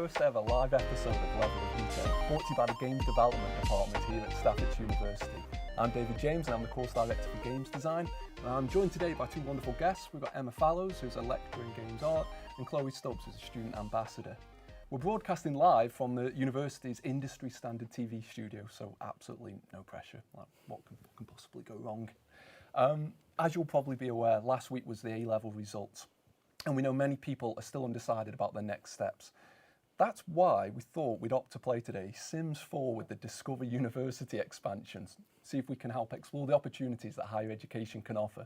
first ever live episode of Level of Detail, brought to you by the Games Development Department here at Staffordshire University. I'm David James and I'm the Course Director for Games Design. And I'm joined today by two wonderful guests. We've got Emma Fallows, who's a lecturer in Games Art, and Chloe Stubbs, who's a student ambassador. We're broadcasting live from the university's industry standard TV studio, so absolutely no pressure. Like, what can possibly go wrong? As you'll probably be aware, last week was the A-level results, and we know many people are still undecided about their next steps. That's why we thought we'd opt to play today Sims 4 with the Discover University expansions, see if we can help explore the opportunities that higher education can offer.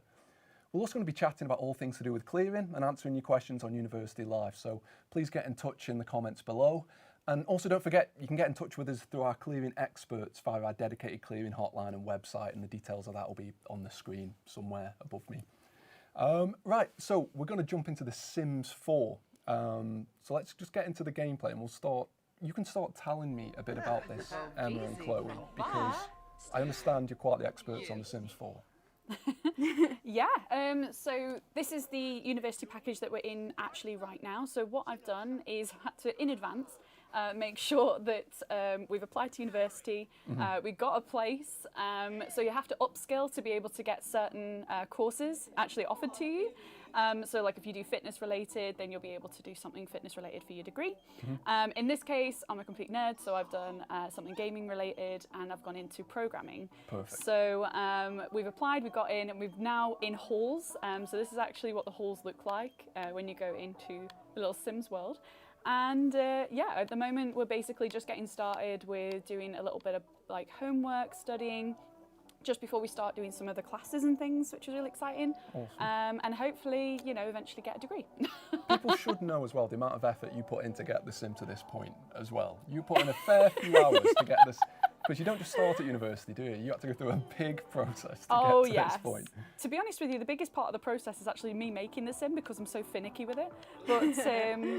We're also going to be chatting about all things to do with clearing and answering your questions on University Live, so please get in touch in the comments below. And also don't forget, you can get in touch with us through our clearing experts via our dedicated clearing hotline and website, and the details of that will be on the screen somewhere above me. Right, so we're going to jump into the Sims 4. So let's just get into the gameplay and we'll start. You can start telling me a bit about this, Emma and Chloe, because I understand you're quite the experts on the Sims 4. Yeah, so this is the university package that we're in actually right now. So what I've done is had to, in advance, make sure that we've applied to university, we got a place, so you have to upskill to be able to get certain courses actually offered to you. So like if you do fitness related, then you'll be able to do something fitness related for your degree. In this case, I'm a complete nerd, so I've done something gaming related and I've gone into programming. Perfect. So we've applied, we've got in, and we've now in halls. So this is actually what the halls look like when you go into the little Sims world. And yeah, at the moment we're basically just getting started with doing a little bit of like homework, studying, just before we start doing some of the classes and things, which is really exciting. Awesome. And hopefully, you know, eventually get a degree. People should know as well the amount of effort you put in to get the sim to this point as well. You put in a fair few hours to get this, because you don't just start at university, do you? You have to go through a big process to get to this point. To be honest with you, the biggest part of the process is actually me making the sim because I'm so finicky with it. But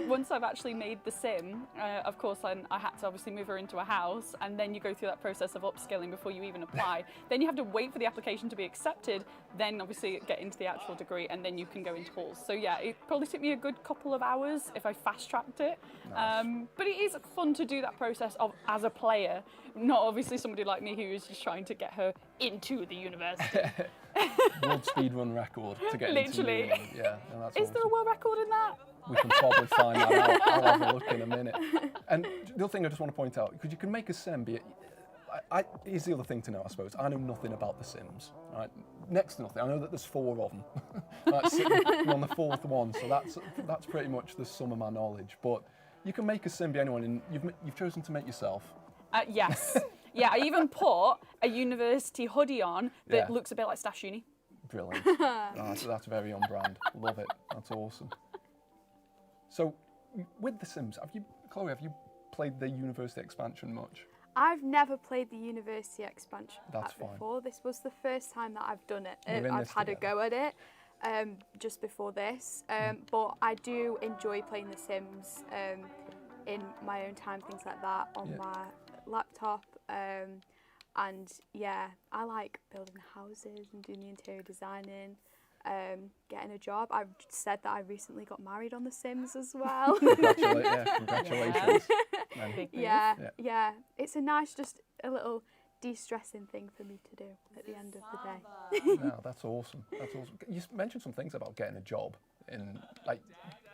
once I've actually made the sim, of course, I had to obviously move her into a house, and then you go through that process of upskilling before you even apply. Then you have to wait for the application to be accepted, then obviously get into the actual degree, and then you can go into halls. So yeah, it probably took me a good couple of hours if I fast-tracked it. Nice. But it is fun to do that process of as a player, not obviously somebody like me who is just trying to get her into the university. World speedrun record to get Literally. into the yeah, no, that's Is there a world record in that? We can probably find that out. I'll have a look in a minute. And the other thing I just want to point out, because you can make a sim be... here's the other thing to know, I suppose. I know nothing about the Sims, right? Next to nothing. I know that there's 4 of them. Right, you're on the 4th one, so that's pretty much the sum of my knowledge. But you can make a sim be anyone, and you've chosen to make yourself. Yes. Yeah, I even put a university hoodie on that looks a bit like Staffordshire Uni. Brilliant. That's very on brand. Love it. That's awesome. So, with the Sims, Chloe, have you played the university expansion much? I've never played the university expansion That's pack fine. before. This was the first time that I've done it. We're in I've this had together. a go at it just before this. But I do enjoy playing The Sims in my own time, things like that, on my laptop. And yeah, I like building houses and doing the interior designing. Getting a job. I've said that I recently got married on The Sims as well. Congratulations. Yeah. It's a nice, just a little de-stressing thing for me to do at the end of the day. No, that's awesome. That's awesome. You mentioned some things about getting a job.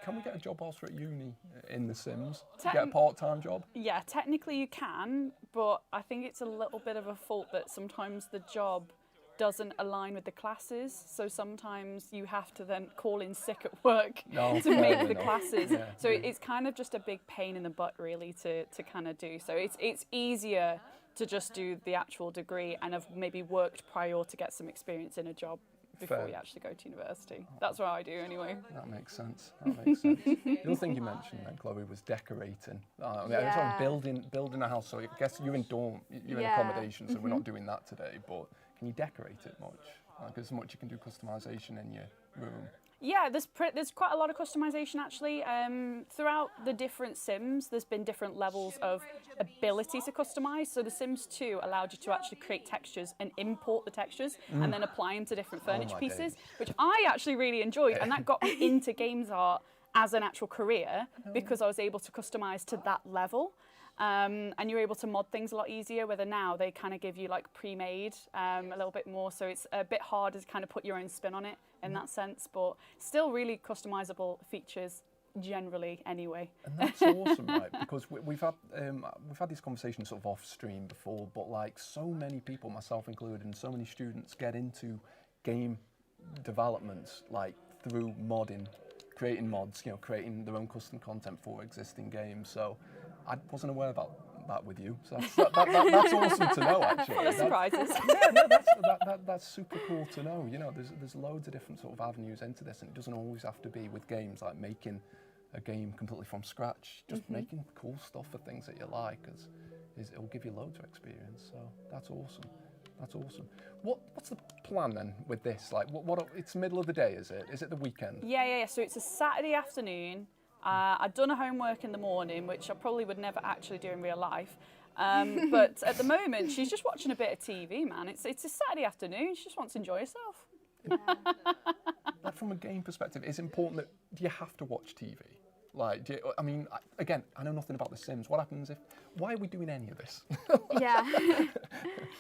Can we get a job whilst we're at uni in The Sims? Get a part-time job? Yeah, technically you can, but I think it's a little bit of a fault that sometimes the job doesn't align with the classes, so sometimes you have to then call in sick at work to make the classes. Yeah, so it's kind of just a big pain in the butt really to kind of do. So it's easier to just do the actual degree and have maybe worked prior to get some experience in a job before you actually go to university. That's what I do anyway. That makes sense. The other thing you mentioned then, Chloe, was decorating. Building a house. So I guess you're in accommodation, so we're not doing that today, but can you decorate it much? There's much you can do customization in your room. Yeah, there's quite a lot of customization actually. Throughout the different Sims, there's been different levels of ability to customize. So the Sims 2 allowed you to actually create textures and import the textures and then apply them to different furniture pieces, which I actually really enjoyed, and that got me into games art as an actual career because I was able to customize to that level. And you're able to mod things a lot easier, whether now they kind of give you like pre-made a little bit more, so it's a bit harder to kind of put your own spin on it in that sense, but still really customizable features generally anyway. And that's awesome, right? Because we've had these conversations sort of off stream before, but like so many people, myself included, and so many students get into game development like through modding, creating mods, you know, creating their own custom content for existing games. So I wasn't aware about that with you. So that's awesome to know, actually. Full of surprises. That's super cool to know. You know, there's loads of different sort of avenues into this, and it doesn't always have to be with games, like making a game completely from scratch. Just making cool stuff for things that you like, it'll give you loads of experience. So that's awesome. That's awesome. What's the plan then with this? Like, what? It's middle of the day, is it? Is it the weekend? Yeah. So it's a Saturday afternoon. I'd done a homework in the morning, which I probably would never actually do in real life. But at the moment, she's just watching a bit of TV, man. It's a Saturday afternoon. She just wants to enjoy herself. Yeah. Like from a game perspective, it's important that, do you have to watch TV? Like, I know nothing about The Sims. What happens why are we doing any of this? Yeah.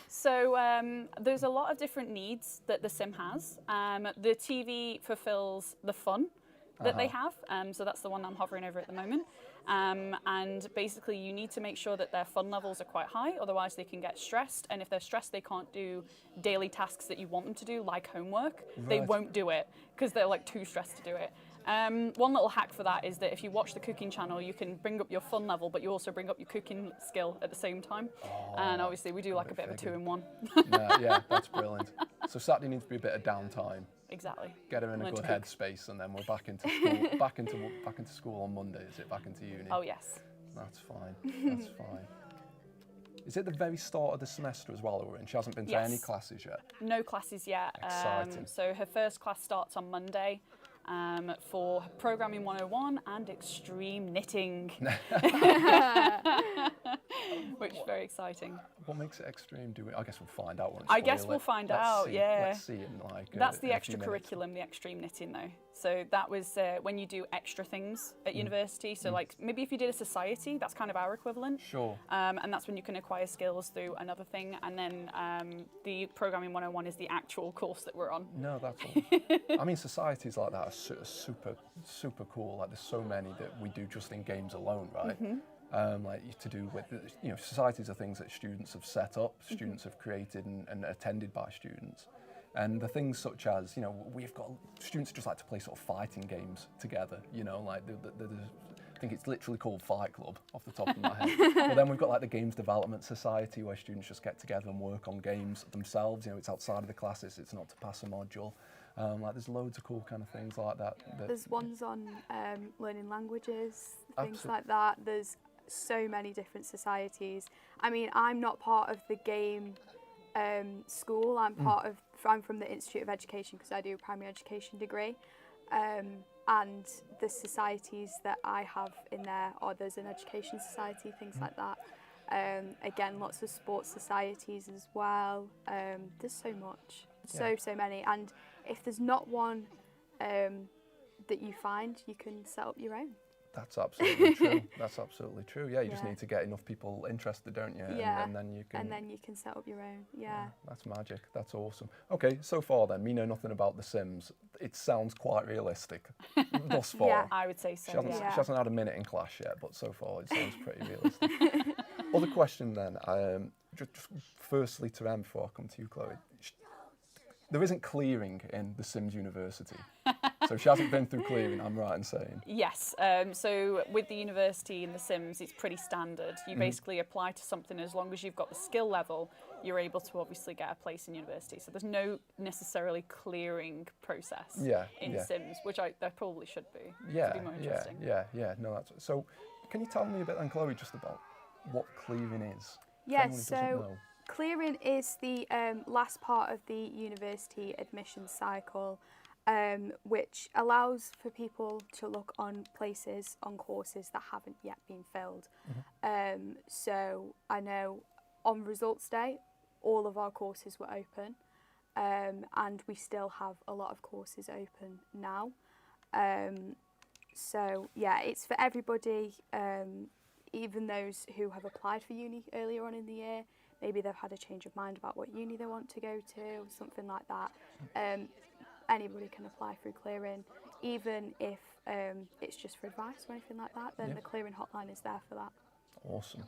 So there's a lot of different needs that the Sim has. The TV fulfills the fun that they have. So that's the one I'm hovering over at the moment. And basically you need to make sure that their fun levels are quite high, otherwise they can get stressed. And if they're stressed, they can't do daily tasks that you want them to do, like homework. Right. They won't do it because they're like too stressed to do it. One little hack for that is that if you watch the cooking channel, you can bring up your fun level, but you also bring up your cooking skill at the same time. And obviously we do like a bit of a 2-in-1. Yeah, that's brilliant. So Saturday needs to be a bit of downtime. Exactly. Get her in a good headspace, and then we're back into school. back into school on Monday. Is it back into uni? Oh yes. That's fine. That's fine. Is it the very start of the semester as well that we're in? She hasn't been to any classes yet. No classes yet. Exciting. So her first class starts on Monday. For Programming 101 and Extreme Knitting, which is very exciting. What makes it extreme? I guess we'll find out. I guess we'll find out. Yeah. Let's see in like. That's the extra curriculum, the extreme knitting, though. So that was when you do extra things at university. So like maybe if you did a society, that's kind of our equivalent. Sure. And that's when you can acquire skills through another thing. And then the Programming 101 is the actual course that we're on. No, that's all. I mean, societies like that are super cool. Like there's so many that we do just in games alone, right? Like to do with, you know, societies are things that students have set up, students have created and attended by students. And the things such as, you know, we've got students just like to play sort of fighting games together, you know, like I think it's literally called Fight Club off the top of my head. But then we've got like the Games Development Society where students just get together and work on games themselves. You know, it's outside of the classes, it's not to pass a module. Like there's loads of cool kind of things like that. There's ones on learning languages, things like that. There's so many different societies. I mean, I'm not part of the game school. I'm from the Institute of Education because I do a primary education degree. And the societies that I have in there, or there's an education society, things like that. Again, lots of sports societies as well. There's so much, so many. And if there's not one that you find, you can set up your own. That's absolutely true. That's absolutely true. Yeah, you just need to get enough people interested, don't you? Yeah. And then you can. And then you can set up your own. Yeah. That's magic. That's awesome. Okay, so far then, me know nothing about The Sims. It sounds quite realistic thus far. Yeah, I would say so. She hasn't had a minute in class yet, but so far it sounds pretty realistic. Other question then, just firstly to Em before I come to you, Chloe. There isn't clearing in The Sims University. So she hasn't been through clearing, I'm right in saying. Yes, so with the university and The Sims, it's pretty standard. You basically apply to something as long as you've got the skill level, you're able to obviously get a place in university. So there's no necessarily clearing process in Sims, which there probably should be. Yeah, to be more interesting. Yeah. No, that's so. Can you tell me a bit then, Chloe, just about what clearing is? Yes, so clearing is the last part of the university admissions cycle, which allows for people to look on places, on courses that haven't yet been filled. So I know on results day, all of our courses were open, and we still have a lot of courses open now. So yeah, it's for everybody, even those who have applied for uni earlier on in the year. Maybe they've had a change of mind about what uni they want to go to, something like that. Anybody can apply through Clearing, even if it's just for advice or anything like that, then the Clearing hotline is there for that. Awesome.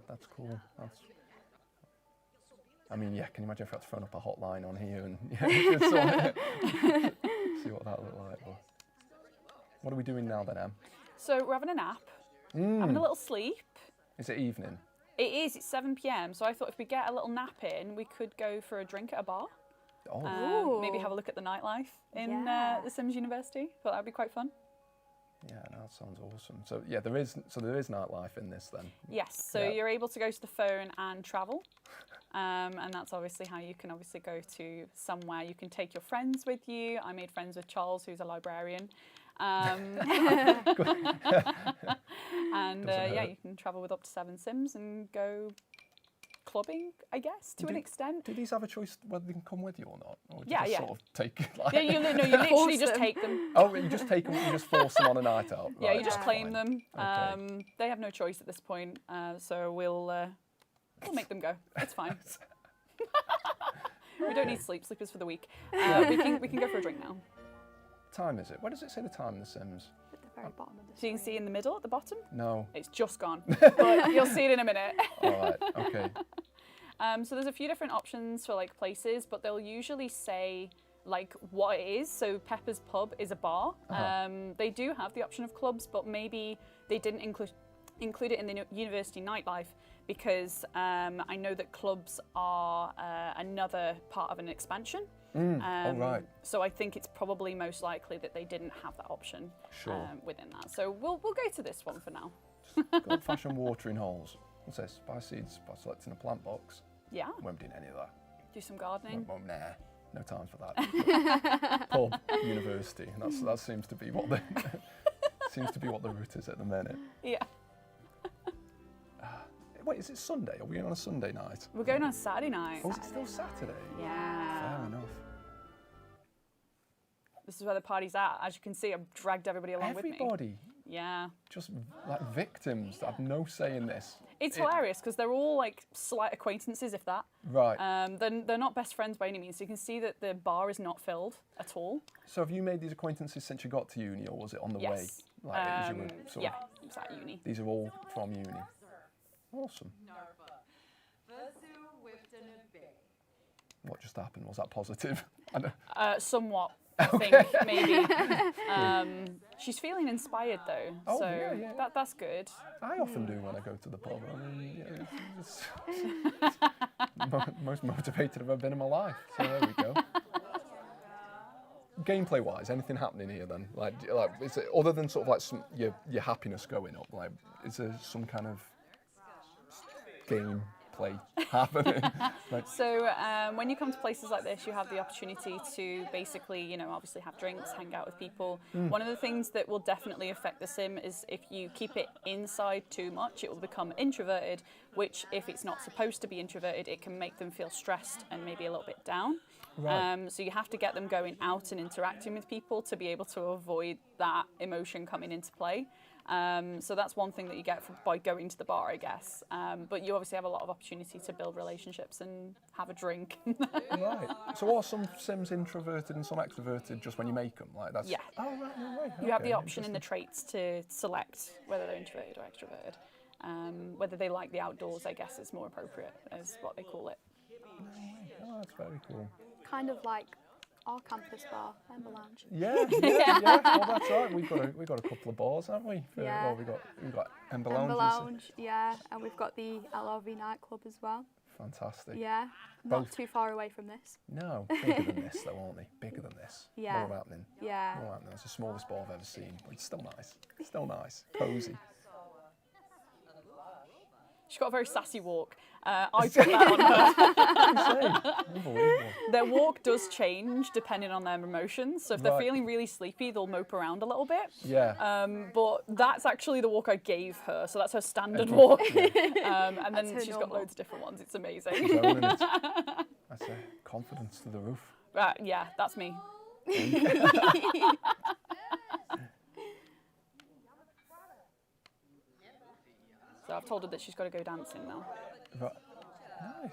That's cool. I mean, yeah, can you imagine if I had to phone up a hotline on here and just sort of see what that looked like? But what are we doing now then, Em? So we're having a nap, having a little sleep. Is it evening? It is, it's 7 p.m, so I thought if we get a little nap in, we could go for a drink at a bar. Oh. Maybe have a look at the nightlife in the Sims University. Thought that would be quite fun. Yeah, no, that sounds awesome. So yeah, there is nightlife in this then. Yes, so you're able to go to the phone and travel. And that's obviously how you can obviously go to somewhere. You can take your friends with you. I made friends with Charles, who's a librarian. And you can travel with up to 7 Sims and go clubbing, I guess, to an extent. Do these have a choice whether they can come with you or not? Or do you Yeah, just sort of take like... Yeah, you literally just take them. Oh, you just take them, you just force them on a night out? Yeah, Right, you just claim them. Okay. They have no choice at this point, so we'll make them go. It's fine. We don't need sleep. Sleep is for the week. We can go for a drink now. Time is it? Where does it say the time in The Sims? At the very bottom of the So you can see in the middle at the bottom? No. It's just gone, but you'll see it in a minute. All right, okay. So there's a few different options for like places, but they'll usually say like what it is. So Pepper's Pub is a bar. They do have the option of clubs, but maybe they didn't include it in the university nightlife because I know that clubs are another part of an expansion. Right. So I think it's probably most likely that they didn't have that option within that. So we'll go to this one for now. Old-fashioned watering holes. What's this? Buy seeds by selecting a plant box. Yeah. Won't be doing any of that. Do some gardening. Nah, no time for that. Pub, university. That seems to be what the route is at the minute. Yeah. Wait, is it Sunday? Are we going on a Sunday night? We're going on Saturday night. Oh, is it still Saturday? Yeah. Fair enough. This is where the party's at. As you can see, I've dragged everybody along with me. Everybody. Yeah. Just like victims that have no say in this. It's hilarious because they're all like slight acquaintances, if that. Right. They're not best friends by any means. So you can see that the bar is not filled at all. So have you made these acquaintances since you got to uni, or was it on the way? Like, as you were sort of, it was at uni. These are all from uni. Awesome. What just happened? Was that positive? Somewhat, I think, maybe. She's feeling inspired though, so that's good. I often do when I go to the pub. I mean, it's most motivated I've ever been in my life. So there we go. Gameplay-wise, anything happening here then? Like, is it other than sort of like your happiness going up? Like, is there some kind of gameplay happening? So when you come to places like this, you have the opportunity to basically, obviously have drinks, hang out with people. One of the things that will definitely affect the sim is if you keep it inside too much, it will become introverted, which if it's not supposed to be introverted, it can make them feel stressed and maybe a little bit down. Right. So you have to get them going out and interacting with people to be able to avoid that emotion coming into play. So that's one thing that you get by going to the bar, I guess. But you obviously have a lot of opportunity to build relationships and have a drink. Right. So are some Sims introverted and some extroverted just when you make them? Like that's. Yeah. Oh right. You have the option in the traits to select whether they're introverted or extroverted. Whether they like the outdoors, I guess, is more appropriate, is what they call it. Oh, that's very cool. Kind of like our campus bar, Ember Lounge. Yeah. Well, that's right. We've got a couple of bars, haven't we? Yeah. Well, we've got Ember Lounge. Ember Lounge, yeah, and we've got the LRV nightclub as well. Fantastic. Yeah, not too far away from this. No, bigger than this though, aren't they? Bigger than this. Yeah. More happening. Yeah. More happening. It's the smallest bar I've ever seen, but it's still nice. Still nice. Cosy. She's got a very sassy walk. I put that on her. Unbelievable. Their walk does change depending on their emotions. So if they're Right. feeling really sleepy, they'll mope around a little bit. Yeah. But that's actually the walk I gave her. So that's her standard walk. And then she's got normal. loads of different ones. It's amazing. She's owning it. That's a confidence to the roof. Yeah, that's me. told her that she's got to go dancing now. Right. Nice.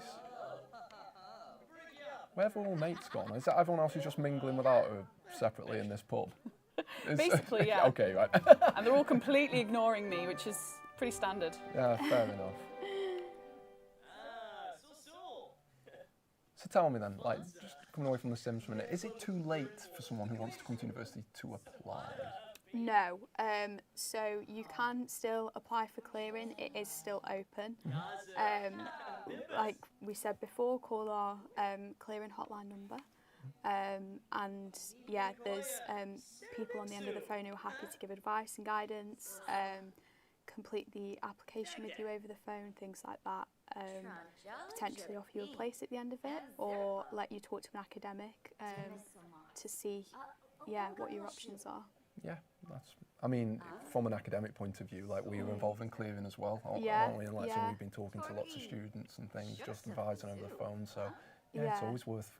Where have all mates gone? Is that everyone else who's just mingling without her separately in this pub? Basically, yeah. Okay, right. And they're all completely ignoring me, which is pretty standard. Yeah, fair enough. So tell me then, like, just coming away from The Sims for a minute, is it too late for someone who wants to come to university to apply? No, so you can still apply for clearing. It is still open. Like we said before, call our clearing hotline number. And yeah, there's people on the end of the phone who are happy to give advice and guidance, complete the application with you over the phone, things like that. Potentially offer you a place at the end of it, or let you talk to an academic to see, what your options are. Yeah, I mean, from an academic point of view, like we were involved in clearing as well, aren't we? And so we've been talking to lots of students and things, just advising over the phone. So it's always worth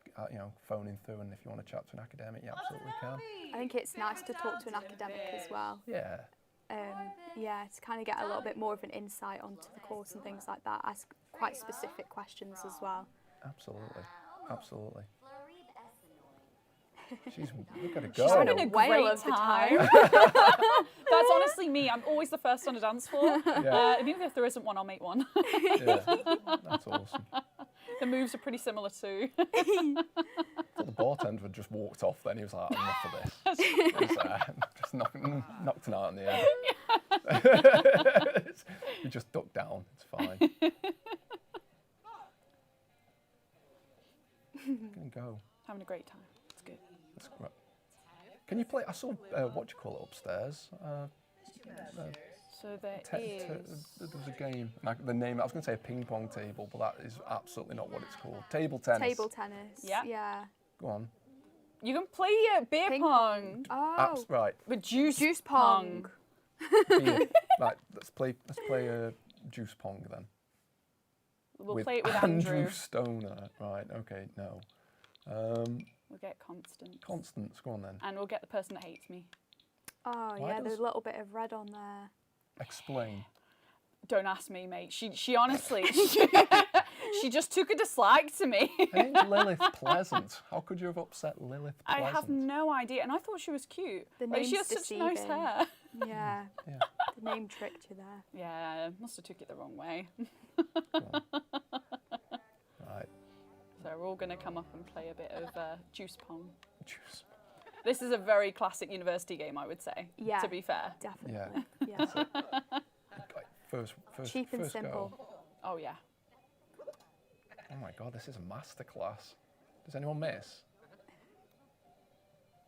phoning through, and if you want to chat to an academic, you absolutely can. I think it's nice to talk to an academic as well. Yeah. To kind of get a little bit more of an insight onto the course and things like that. Ask quite specific questions as well. Absolutely. Jeez, look at it go. She's having a whale great of the time. That's honestly me. I'm always the first on the dance floor. And even if there isn't one, I'll make one. Yeah, that's awesome. The moves are pretty similar too. The bartender had just walked off then. He was like, enough of this. He was, just knocked an out in the air. He just ducked down. It's fine. Gonna go. Having a great time. It's good. That's great. Can you play? I saw what do you call it upstairs? So there was a game. The name. I was going to say a ping pong table, but that is absolutely not what it's called. Table tennis. Table tennis. Yeah. Go on. You can play beer pong. Oh. Right. With juice pong. Right. Let's play juice pong then. We'll play it with Andrew Stoner. Right. Okay. No. We'll get Constance. Constance. Go on then. And we'll get the person that hates me. Oh yeah, there's a little bit of red on there. Explain. Don't ask me, mate. She honestly, she just took a dislike to me. Ain't Lilith pleasant? How could you have upset Lilith pleasant? I have no idea, and I thought she was cute. The like, she has deceiving. such nice hair. Yeah. The name tricked you there. Yeah, must have took it the wrong way. Right. So we're all going to come up and play a bit of juice pong. Juice. This is a very classic university game, I would say. Yeah. To be fair. Definitely. Yeah. First, cheap and first simple. Go. Oh yeah. Oh my God, this is a masterclass. Does anyone miss?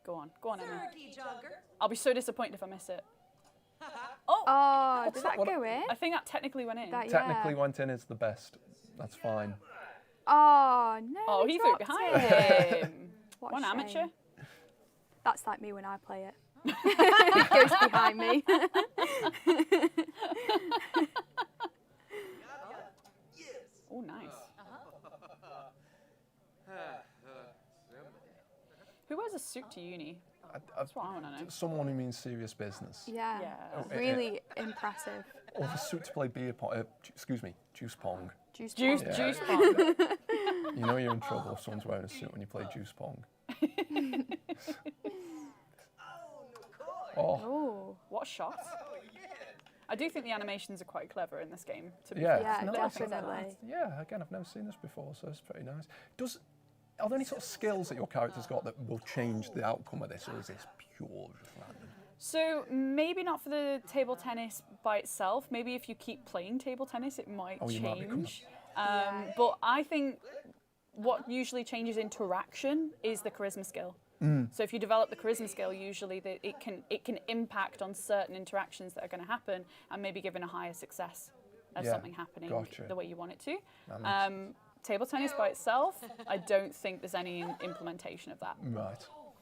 Go on, Emma. I'll be so disappointed if I miss it. Oh, did that go in? I think that technically went in. Technically went in is the best. That's fine. Oh no. Oh, he threw it behind him. What One amateur. That's like me when I play it. It goes behind me. Oh, nice. Who wears a suit to uni? That's what I want to know. Someone who means serious business. Yeah. Really impressive. Or a suit to play juice pong. Juice Juice pong. You know you're in trouble if someone's wearing a suit when you play juice pong. Oh, what a shot. I do think the animations are quite clever in this game, to be fair. Yeah, nice. definitely. Yeah, again, I've never seen this before, so it's pretty nice. Are there any sort of skills that your character's got that will change the outcome of this, or is this pure just random? So maybe not for the table tennis by itself. Maybe if you keep playing table tennis, it might change. But I think what usually changes interaction is the charisma skill. So if you develop the charisma skill, usually it can impact on certain interactions that are going to happen, and maybe given a higher success of something happening the way you want it to. Table tennis by itself, I don't think there's any implementation of that.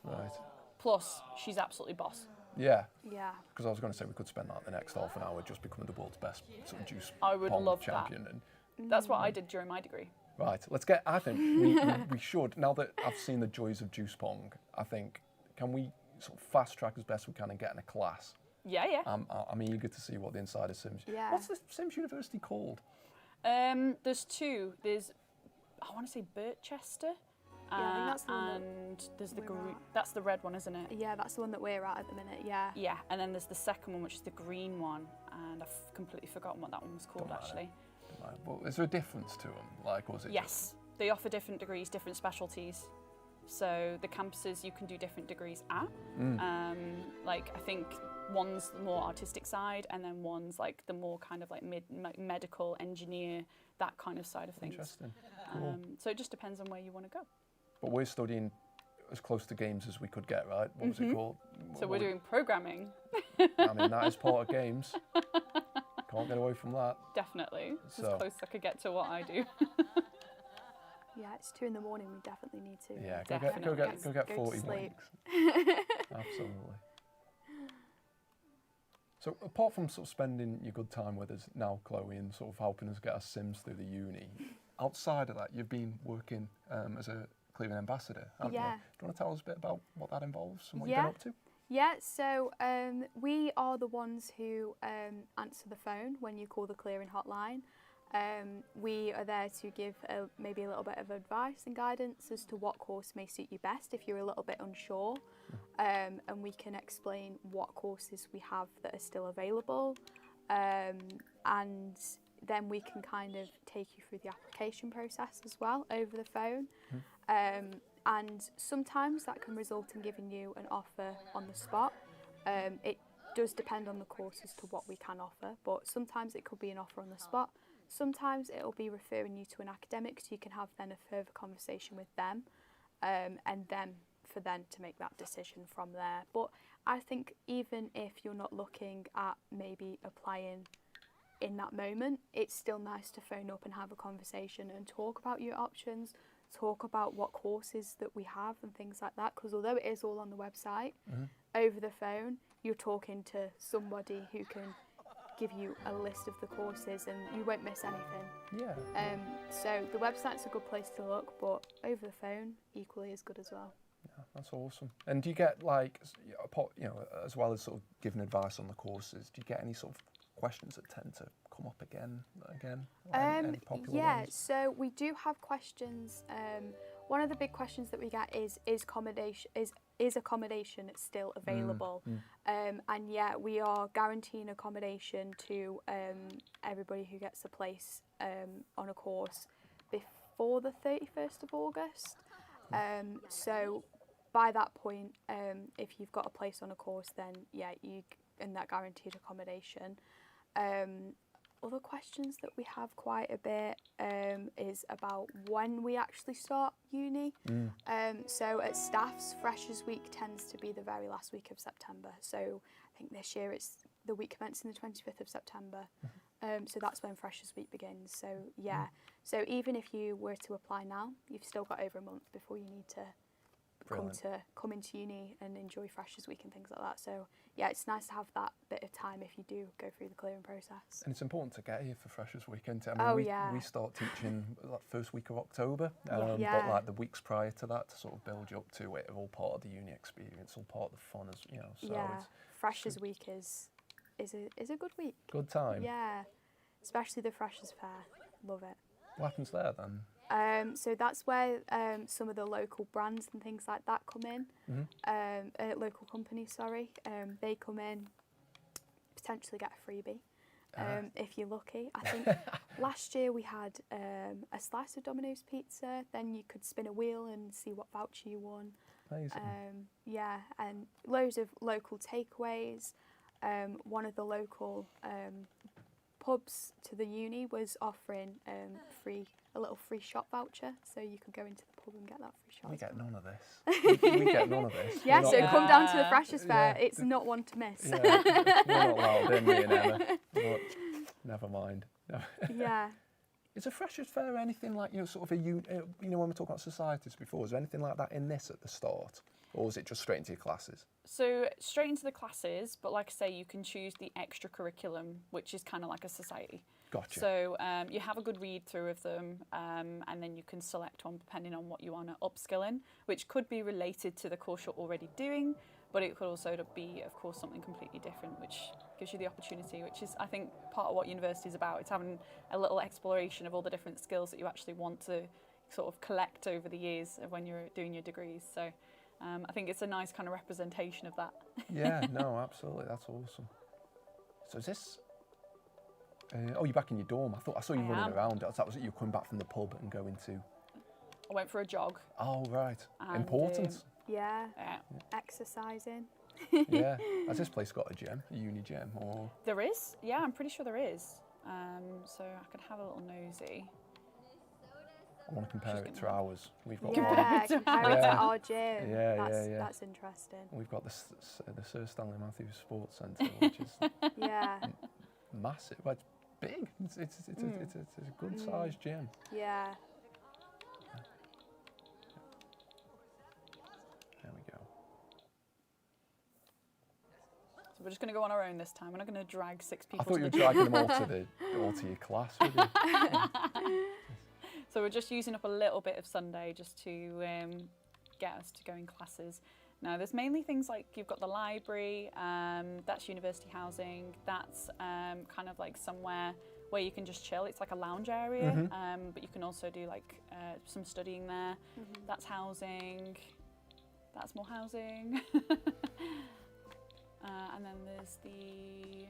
Right. Plus, she's absolutely boss. Yeah. Yeah. Because I was going to say we could spend like the next half an hour just becoming the world's best sort of juice I would pong love champion. that. That's what I did during my degree. Right, I think we should, now that I've seen the joys of juice pong, I think, can we sort of fast track as best we can and get in a class Yeah. I'm eager to see what the inside of Sims. Yeah. What's the Sims University called? There's two. There's, I want to say Birchester. Yeah, I think that's the one and there's the we're green. at. That's the red one, isn't it? Yeah, that's the one that we're at the minute, yeah. Yeah, and then there's the second one, which is the green one, and I've completely forgotten what that one was called, Don't matter. actually. Well, is there a difference to them? Like, was it? Yes, they offer different degrees, different specialties. So the campuses you can do different degrees at. Like, I think one's the more artistic side, and then one's like the more kind of like medical, engineer, that kind of side of things. Interesting. Cool. So it just depends on where you want to go. But we're studying as close to games as we could get, right? What was it called? So we're doing programming. I mean, that is part of games. Can't get away from that. Definitely. It's So- as close as I could get to what I do. Yeah, it's 2 in the morning, we definitely need to. Yeah, Definitely. go get Go to 40 sleep. winks. Absolutely. So apart from sort of spending your good time with us now, Chloe, and sort of helping us get our Sims through the uni, outside of that, you've been working as a Cleveland ambassador, haven't Yeah. you? Do you want to tell us a bit about what that involves and what Yeah. you've been up to? Yeah, so we are the ones who answer the phone when you call the clearing hotline. We are there to give maybe a little bit of advice and guidance as to what course may suit you best if you're a little bit unsure. And we can explain what courses we have that are still available. And then we can kind of take you through the application process as well over the phone. And sometimes that can result in giving you an offer on the spot. It does depend on the course as to what we can offer, but sometimes it could be an offer on the spot. Sometimes it'll be referring you to an academic so you can have then a further conversation with them, and then for them to make that decision from there. But I think even if you're not looking at maybe applying in that moment, it's still nice to phone up and have a conversation and talk about your options, talk about what courses that we have and things like that, because although it is all on the website, over the phone you're talking to somebody who can give you a list of the courses and you won't miss anything. Yeah. So the website's a good place to look, but over the phone equally as good as well. Yeah, that's awesome. And do you get like, you know, as well as sort of giving advice on the courses, do you get any sort of questions that tend to come up again? Or any popular Yeah, ones? so we do have questions. One of the big questions that we get is accommodation still available? And yeah, we are guaranteeing accommodation to everybody who gets a place on a course before the 31st of August. So by that point, if you've got a place on a course, then yeah, you in that guaranteed accommodation. Other questions that we have quite a bit is about when we actually start uni. So at Staffs, Freshers Week tends to be the very last week of September. So I think this year it's the week commencing the 25th of September. So that's when Freshers Week begins. So yeah, so even if you were to apply now, you've still got over a month before you need to come into uni and enjoy Freshers Week and things like that. So yeah, it's nice to have that bit of time if you do go through the clearing process. And it's important to get here for Freshers Weekend. I mean, we start teaching like first week of October, but like the weeks prior to that to sort of build you up to it are all part of the uni experience, all part of the fun, as you know. So yeah, Freshers Week is a good week. Good time. Yeah, especially the Freshers Fair. Love it. What happens there then? So that's where some of the local brands and things like that come in. Local companies, sorry. They come in, potentially get a freebie if you're lucky. I think last year we had a slice of Domino's pizza, then you could spin a wheel and see what voucher you won. Amazing. Yeah, and loads of local takeaways. One of the local pubs to the uni was offering a little free shop voucher, so you could go into the pub and get that free shop. We get none of this. We get none of this. Yeah, We're so not- come down to the Freshers Fair. Yeah. It's not one to miss. Yeah, we're not allowed in, me and Emma. But never mind. Yeah. Is a Freshers Fair anything like, sort of when we talk about societies before, is there anything like that in this at the start? Or is it just straight into your classes? So straight into the classes, but like I say, you can choose the extra curriculum, which is kind of like a society. Gotcha. So you have a good read through of them, and then you can select one depending on what you want to upskill in, which could be related to the course you're already doing, but it could also be, of course, something completely different, which gives you the opportunity, which is, I think, part of what university is about. It's having a little exploration of all the different skills that you actually want to sort of collect over the years of when you're doing your degrees. So I think it's a nice kind of representation of that. Yeah, no, absolutely. That's awesome. So is this... oh, you're back in your dorm. I saw you running around. That was it. You were coming back from the pub and going to... I went for a jog. Oh, right. And, Important. Yeah. Exercising. Yeah. Has this place got a gym, a uni gym, or...? There is. Yeah, I'm pretty sure there is. So I could have a little nosy. I want to compare it to ours. We've got compare it to our gym. Yeah, That's interesting. We've got the Sir Stanley Matthews Sports Centre, which is massive. Well, it's big. It's a good sized gym. Yeah. There we go. So we're just going to go on our own this time. We're not going to drag 6 people. I thought to you were the dragging them all to your class with you. So we're just using up a little bit of Sunday just to get us to go in classes. Now there's mainly things like you've got the library, that's university housing, that's kind of like somewhere where you can just chill. It's like a lounge area, but you can also do like some studying there. That's housing, that's more housing. And then there's the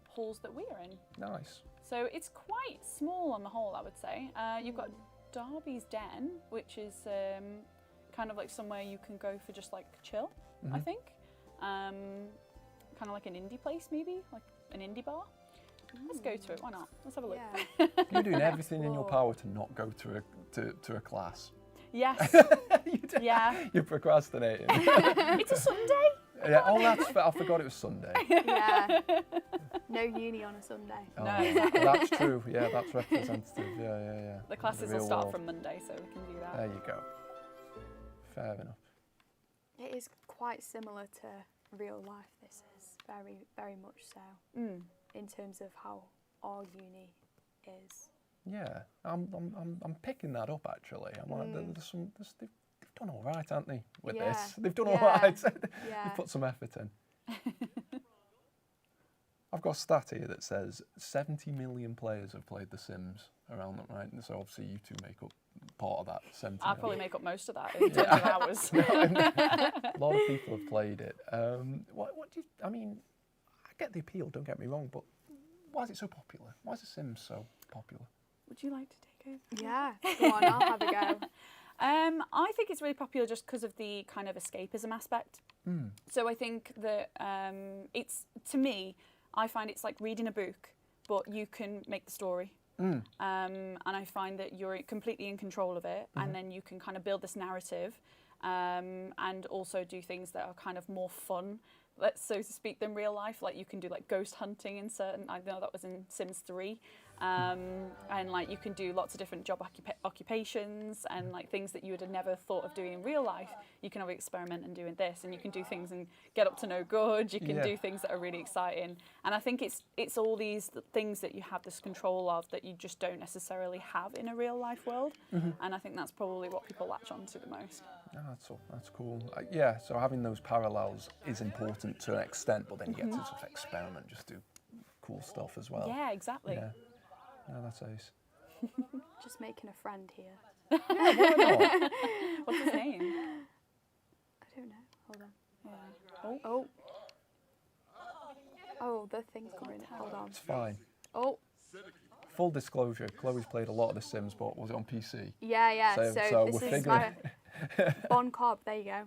halls that we're in. Nice. So it's quite small on the whole, I would say. You've got Darby's Den, which is kind of like somewhere you can go for just like chill, I think. Kind of like an indie place maybe, like an indie bar. Let's go to it, why not? Let's have a look. Yeah. You're doing everything in your power to not go to a class. Yes. Yeah. You're procrastinating. It's a Sunday. Yeah, oh, I forgot it was Sunday. Yeah. No uni on a Sunday. Oh, No. That's true. Yeah, that's representative. Yeah. The classes will start from Monday, so we can do that. There you go. Fair enough. It is quite similar to real life. This is very, very much so. In terms of how our uni is. Yeah, I'm picking that up actually. I'm like, they've done all right, haven't they? With this, they've done all right. They've put some effort in. I've got a stat here that says 70 million players have played The Sims around that, right? And so obviously you two make up part of that 70 I'll million. probably make up most of that in terms of hours. A lot of people have played it. What do you, I mean, I get the appeal, don't get me wrong, but why is it so popular? Why is The Sims so popular? Would you like to take over? Yeah, go on, I'll have a go. I think it's really popular just because of the kind of escapism aspect. So I think that it's, to me, I find it's like reading a book, but you can make the story. And I find that you're completely in control of it, and then you can kind of build this narrative and also do things that are kind of more fun, so to speak, than real life. Like you can do like ghost hunting in certain, I know that was in Sims 3. And like you can do lots of different job occupations and like things that you would have never thought of doing in real life. You can have experiment and doing this, and you can do things and get up to no good. You can do things that are really exciting, and I think it's all these things that you have this control of that you just don't necessarily have in a real life world. And I think that's probably what people latch onto the most. Oh, that's cool. Yeah, so having those parallels is important to an extent, but then you get to sort of experiment, just do cool stuff as well. Yeah, exactly. Yeah. No, that's ace. Just making a friend here. Yeah, why not? What's his name? I don't know. Hold on. Yeah. Oh, the thing's coming. Hold on. It's fine. Oh. Full disclosure, Chloe's played a lot of The Sims, but was it on PC? Yeah. So we're this is figuring. my Bon Cobb. There you go.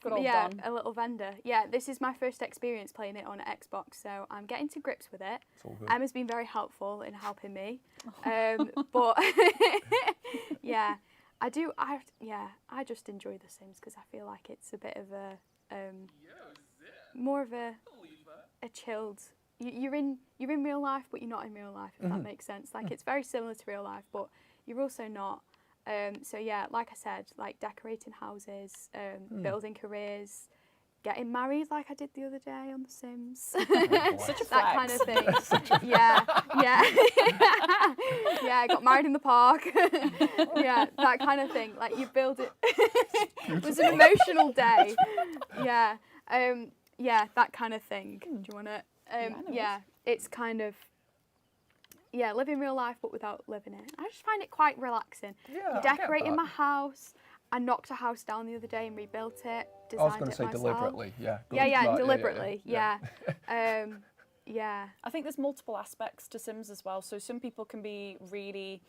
Good old yeah, Don. a little vendor. Yeah, this is my first experience playing it on Xbox, so I'm getting to grips with it. It's all good. Emma's been very helpful in helping me, but yeah, I just enjoy The Sims because I feel like it's a bit of a more of a chilled. You're in real life, but you're not in real life. If that makes sense. Like it's very similar to real life, but you're also not. So yeah, like I said, like decorating houses, building careers, getting married like I did the other day on The Sims. Such a That kind of flex. thing. Yeah. Yeah, I got married in the park. Yeah, that kind of thing. Like you build it. It was an emotional day. Yeah. Yeah, that kind of thing. Do you want to? Yeah, it's kind of. Yeah, living real life but without living it. I just find it quite relaxing. Yeah, Decorating my house. I knocked a house down the other day and rebuilt it. I was Designed going to it say myself. deliberately, yeah. Good. Yeah, Right, deliberately, yeah. Yeah. I think there's multiple aspects to Sims as well. So some people can be really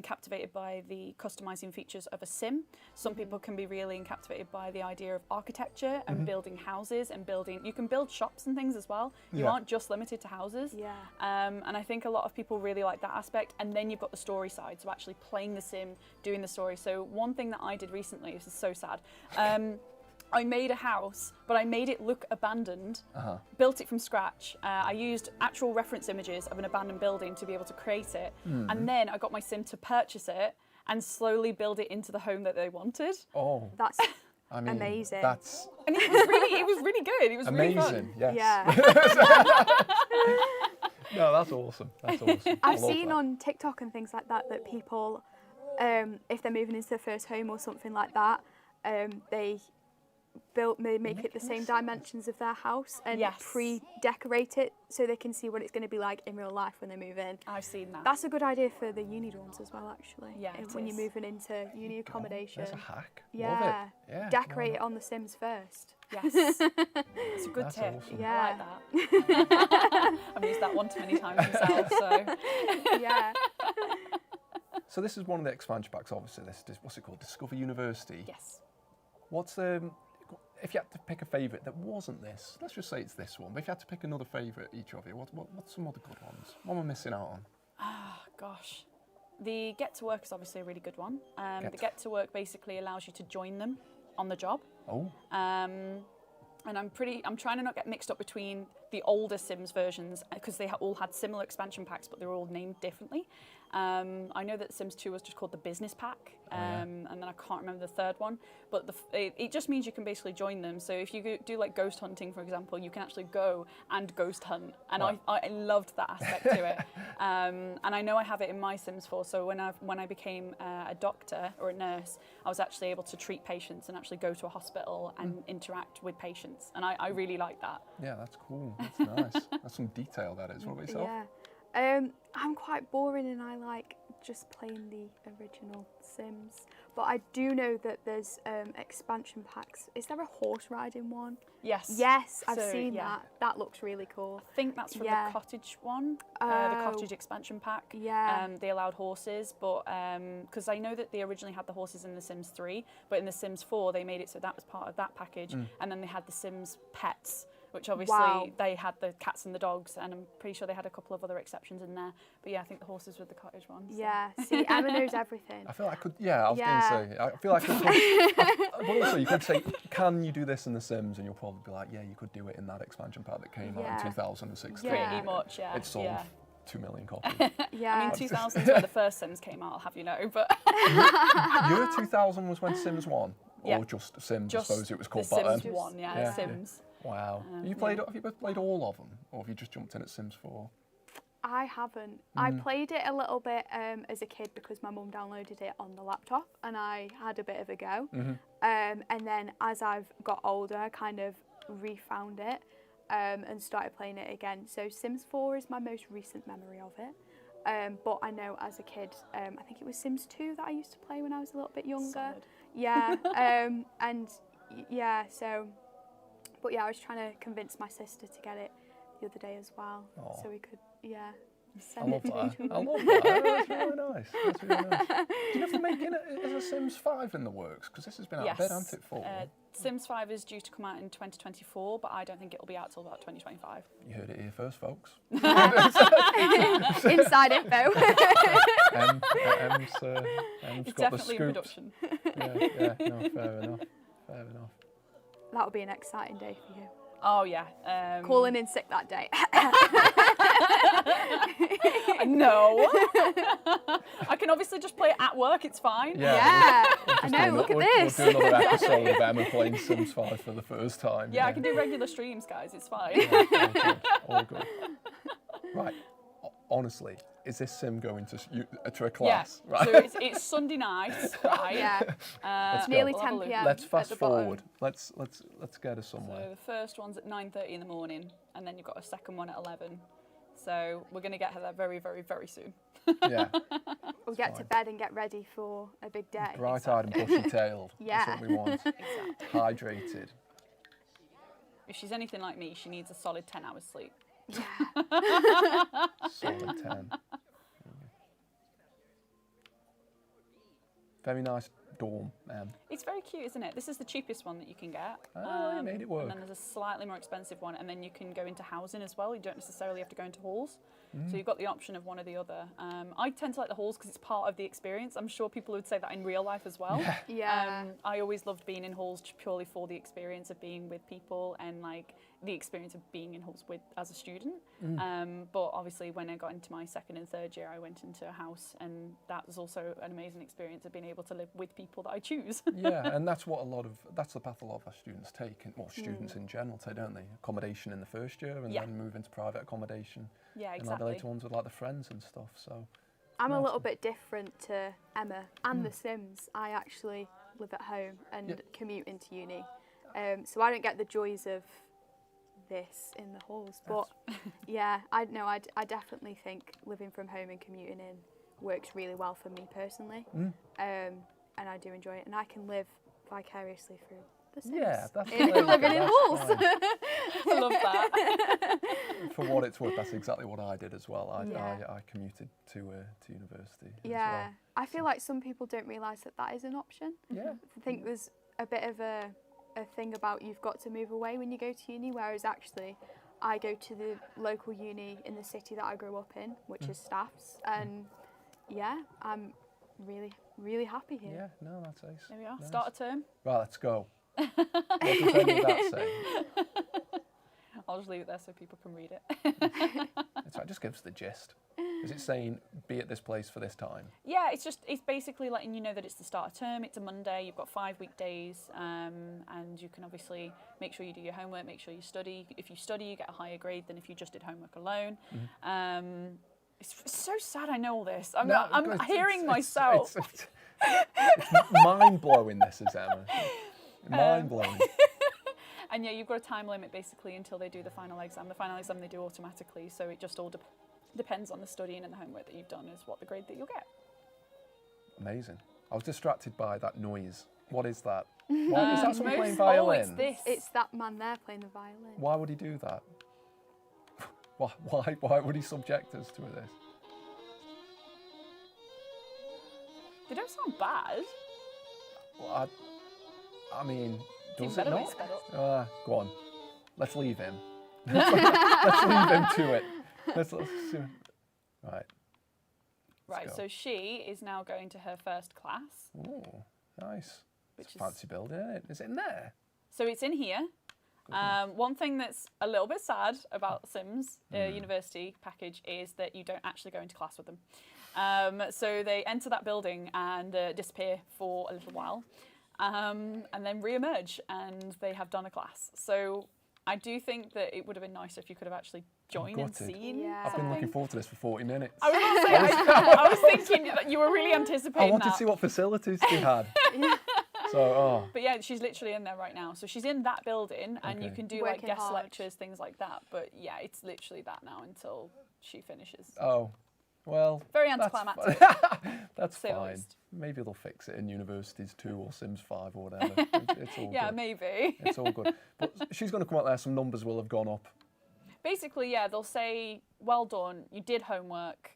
captivated by the customizing features of a sim. Some people can be really captivated by the idea of architecture and building houses and building. You can build shops and things as well. You aren't just limited to houses. Yeah. And I think a lot of people really like that aspect. And then you've got the story side, so actually playing the sim, doing the story. So one thing that I did recently, this is so sad. I made a house, but I made it look abandoned, built it from scratch. I used actual reference images of an abandoned building to be able to create it. And then I got my sim to purchase it and slowly build it into the home that they wanted. Oh, That's I mean, amazing. That's And it was really good. It was really fun. amazing. Yes. Yeah. No, that's awesome. That's awesome. I've seen on TikTok and things like that that people, if they're moving into their first home or something like that, they make it the same dimensions of their house and pre-decorate it so they can see what it's going to be like in real life when they move in. I've seen that. That's a good idea for the uni dorms as well, actually. Yeah, when you're moving into uni accommodation. That's a hack. Yeah. Love it. Yeah. Decorate it on The Sims first. Yes. It's a good That's tip. awesome. Yeah. I like that. I've used that one too many times myself, so. Yeah. So this is one of the expansion packs, obviously. This what's it called? Discover University. Yes. What's if you had to pick a favourite that wasn't this, let's just say it's this one, but if you had to pick another favourite, each of you, what's some other good ones? What am I missing out on? Oh, gosh. The Get to Work is obviously a really good one. The Get to Work basically allows you to join them on the job. Oh. And I'm trying to not get mixed up between the older Sims versions because they all had similar expansion packs, but they were all named differently. I know that Sims 2 was just called the Business Pack, and then I can't remember the third one. But it just means you can basically join them. So if you do like ghost hunting, for example, you can actually go and ghost hunt. And I loved that aspect to it. And I know I have it in my Sims 4. So when I became a doctor or a nurse, I was actually able to treat patients and actually go to a hospital and interact with patients. And I really like that. Yeah, that's cool. That's nice. That's some detail, that is. What about yourself? Yeah. I'm quite boring and I like just playing the original Sims. But I do know that there's expansion packs. Is there a horse riding one? Yes. Yes, I've So, seen yeah. that. That looks really cool. I think that's from Yeah. the cottage one, the Oh. cottage expansion pack. Yeah. They allowed horses, but because I know that they originally had the horses in The Sims 3, but in The Sims 4 they made it so that was part of that package, and then they had the Sims pets, which obviously Wow. they had the cats and the dogs, and I'm pretty sure they had a couple of other exceptions in there. But yeah, I think the horses were the cottage ones. So. Yeah, see, Emma knows everything. I feel like I could, I was Yeah. going to say, I feel like but also you could say, can you do this in The Sims? And you'll probably be like, yeah, you could do it in that expansion pack that came out Yeah. in 2016. Yeah. Pretty much, yeah. It sold yeah. 2 million copies. Yeah. I mean, 2000 is where the first Sims came out, I'll have you know, but Year 2000 was when Sims 1? Or Yeah. just Sims, just I suppose it was called the back Sims then? 1, yeah, Yeah. Sims. Wow. Have you both played all of them? Or have you just jumped in at Sims 4? I haven't. I played it a little bit as a kid because my mum downloaded it on the laptop and I had a bit of a go. And then as I've got older, I kind of refound it and started playing it again. So Sims 4 is my most recent memory of it. But I know as a kid, I think it was Sims 2 that I used to play when I was a little bit younger. Solid. Yeah. So... But yeah, I was trying to convince my sister to get it the other day as well. Aw. So we could, I send love it that. to I love that. That's really nice. That's really nice. Do you know if they're making a Sims 5 in the works? Because this has been out of bed, hasn't it, for? Sims 5 is due to come out in 2024, but I don't think it'll be out till about 2025. You heard it here first, folks. Inside info. Em's It's got the definitely in scoops. production. Yeah, no, fair enough. That'll be an exciting day for you. Oh yeah. Calling in sick that day. No. I can obviously just play it at work, it's fine. Yeah. I know, look at this. We'll do another episode of Emma playing Sims 5 for the first time. Yeah, I can do regular streams, guys, it's fine. Yeah, all good. Right, honestly, is this sim going to a class? Yeah, Right. so it's Sunday night, right? Yeah. It's go. nearly We'll have a 10 look. p.m. Let's fast at the bottom. forward. Let's get us somewhere. So the first one's at 9:30 in the morning, and then you've got a second one at 11. So we're going to get her there very, very, very soon. Yeah. We'll get to bed and get ready for a big day. Bright-eyed and bushy-tailed. Yeah. That's what we want. Exactly. Hydrated. If she's anything like me, she needs a solid 10 hours sleep. Yeah. Solid 10. Very nice dorm, It's very cute, isn't it? This is the cheapest one that you can get. Oh, you made it work. And then there's a slightly more expensive one, and then you can go into housing as well. You don't necessarily have to go into halls. So you've got the option of one or the other. I tend to like the halls because it's part of the experience. I'm sure people would say that in real life as well. Yeah. I always loved being in halls purely for the experience of being with people and like the experience of being in halls with as a student. But obviously when I got into my second and third year, I went into a house, and that was also an amazing experience of being able to live with people that I choose. Yeah, and that's the path a lot of our students take, well, students in general take, don't they? Accommodation in the first year and then move into private accommodation. Yeah, And like the exactly. later ones with like the friends and stuff, so. I'm a little bit different to Emma and The Sims. I actually live at home and commute into uni. So I don't get the joys of this in the halls. But yeah, I definitely think living from home and commuting in works really well for me personally. And I do enjoy it. And I can live vicariously through The Sims. Yeah, that's living in that's halls. fine. I love that. For what it's worth, that's exactly what I did as well. Yeah. I commuted to university. Yeah, As well. I feel like some people don't realise that is an option. Yeah. I think there's a bit of a thing about you've got to move away when you go to uni, whereas actually I go to the local uni in the city that I grew up in, which is Staffs, and yeah, I'm really, really happy here. Yeah, no, that's ace. There we are. Nice. Start a term. Right, let's go. What does any of that say? I'll just leave it there so people can read it. It's right, just give us the gist. Is it saying be at this place for this time? Yeah, it's basically letting you know that it's the start of term. It's a Monday. You've got 5 weekdays, and you can obviously make sure you do your homework, make sure you study. If you study, you get a higher grade than if you just did homework alone. It's so sad. I know all this. I'm hearing myself. It's mind blowing. This is Emma. Mind blowing. And yeah, you've got a time limit basically until they do the final exam. The final exam they do automatically, so it just all depends on the studying and the homework that you've done is what the grade that you'll get. Amazing. I was distracted by that noise. What is that? Is that someone playing violin? Oh, it's this. It's that man there playing the violin. Why would he do that? Why would he subject us to this? They don't sound bad. Well, I mean, does it better when not? it's sped up. Go on. Let's leave him. Let's leave him to it. Let's see. Right. Right, go. so she is now going to her first class. Oh, nice. Which It's a fancy building, isn't it? Is it in there? So it's in here. One thing that's a little bit sad about Sims University package is that you don't actually go into class with them. So they enter that building and disappear for a little while, and then re-emerge, and they have done a class. So I do think that it would have been nicer if you could have actually joined and gutted. seen. Yeah. I've been looking forward to this for 40 minutes. I was gonna say, I was thinking that you were really anticipating I wanted that. to see what facilities they had. So, But yeah, she's literally in there right now. So she's in that building, and you Okay. can do like Working guest hard. lectures, things like that. But yeah, it's literally that now until she finishes. Well, Very that's anticlimactic. That's Say the fine. least. Maybe they'll fix it in universities 2 or Sims 5 or whatever. It's all Yeah, good. maybe. It's all good. But she's going to come out there, some numbers will have gone up. Basically, yeah, they'll say, well done, you did homework,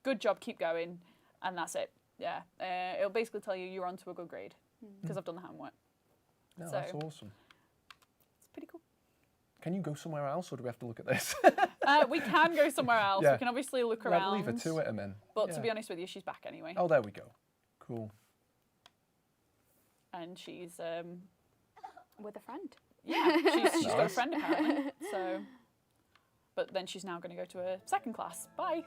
good job, keep going, and that's it. Yeah, it'll basically tell you you're onto a good grade because I've done the homework. No, So- that's awesome. It's pretty cool. Can you go somewhere else, or do we have to look at this? We can go somewhere else. Yeah. We can obviously look Right, around. leave her to it, and then. But yeah. to be honest with you, she's back anyway. Oh, there we go. Cool. And she's With a friend. Yeah, she's got a Nice. friend apparently. So, but then she's now going to go to a second class. Bye.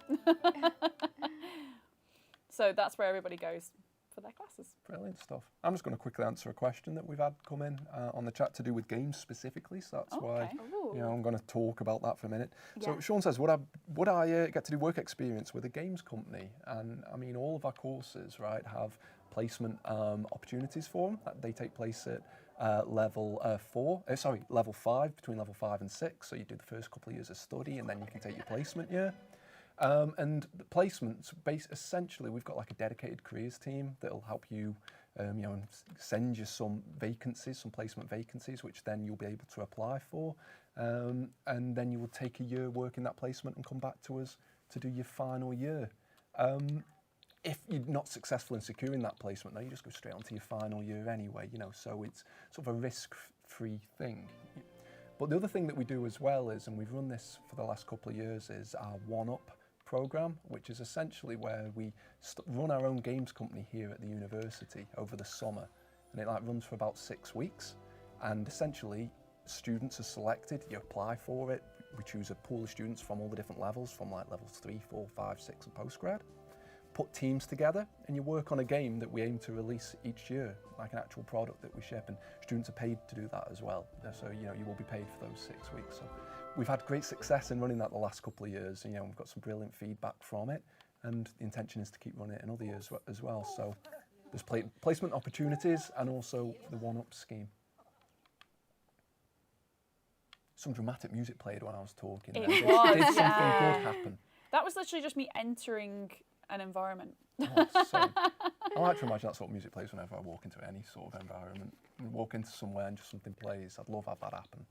So that's where everybody goes for their classes. Brilliant stuff. I'm just going to quickly answer a question that we've had come in on the chat to do with games specifically. So that's why Okay. I'm going to talk about that for a minute. So Yeah. Sean says, would I get to do work experience with a games company? And I mean, all of our courses, right, have placement opportunities for them. They take place at level 5, between level 5 and 6. So you do the first couple of years of study, and then you can take your placement year. And the placements, essentially, we've got like a dedicated careers team that'll help you, and send you some vacancies, some placement vacancies, which then you'll be able to apply for. And then you will take a year working that placement and come back to us to do your final year. If you're not successful in securing that placement, then you just go straight onto your final year anyway, so it's sort of a risk-free thing. But the other thing that we do as well is, and we've run this for the last couple of years, is our one-up program, which is essentially where we run our own games company here at the university over the summer, and it runs for about 6 weeks. And essentially, students are selected. You apply for it. We choose a pool of students from all the different levels, from like levels 3, 4, 5, 6, and postgrad. Put teams together, and you work on a game that we aim to release each year, like an actual product that we ship, and students are paid to do that as well. So you will be paid for those 6 weeks. So we've had great success in running that the last couple of years, and we've got some brilliant feedback from it, and the intention is to keep running it in other years as well. So there's placement opportunities and also the one-up scheme. Some dramatic music played when I was talking. It Did was, something yeah. good happen? That was literally just me entering an environment. Oh, I like to imagine that's what music plays whenever I walk into any sort of environment. I walk into somewhere and just something plays. I'd love to have that happen.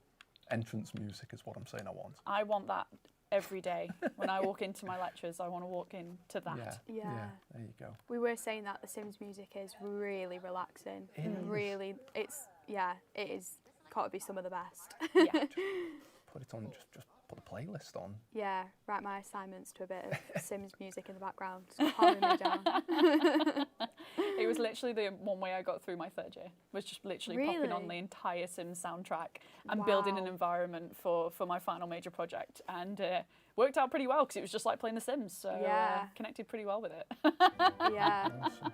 Entrance music is what I'm saying I want. I want that every day. When I walk into my lectures, I want to walk into that. Yeah. There you go. We were saying that the Sims music is really relaxing. It is. Really, it is. Got to be some of the best. Yeah. Put it on, just put the playlist on. Yeah, write my assignments to a bit of Sims music in the background, calming me down. It was literally the one way I got through my third year, was just literally popping on Really? the entire Sims soundtrack and building an Wow. environment for my final major project, and worked out pretty well because it was just like playing The Sims, so Yeah. connected pretty well with it. Yeah. Awesome.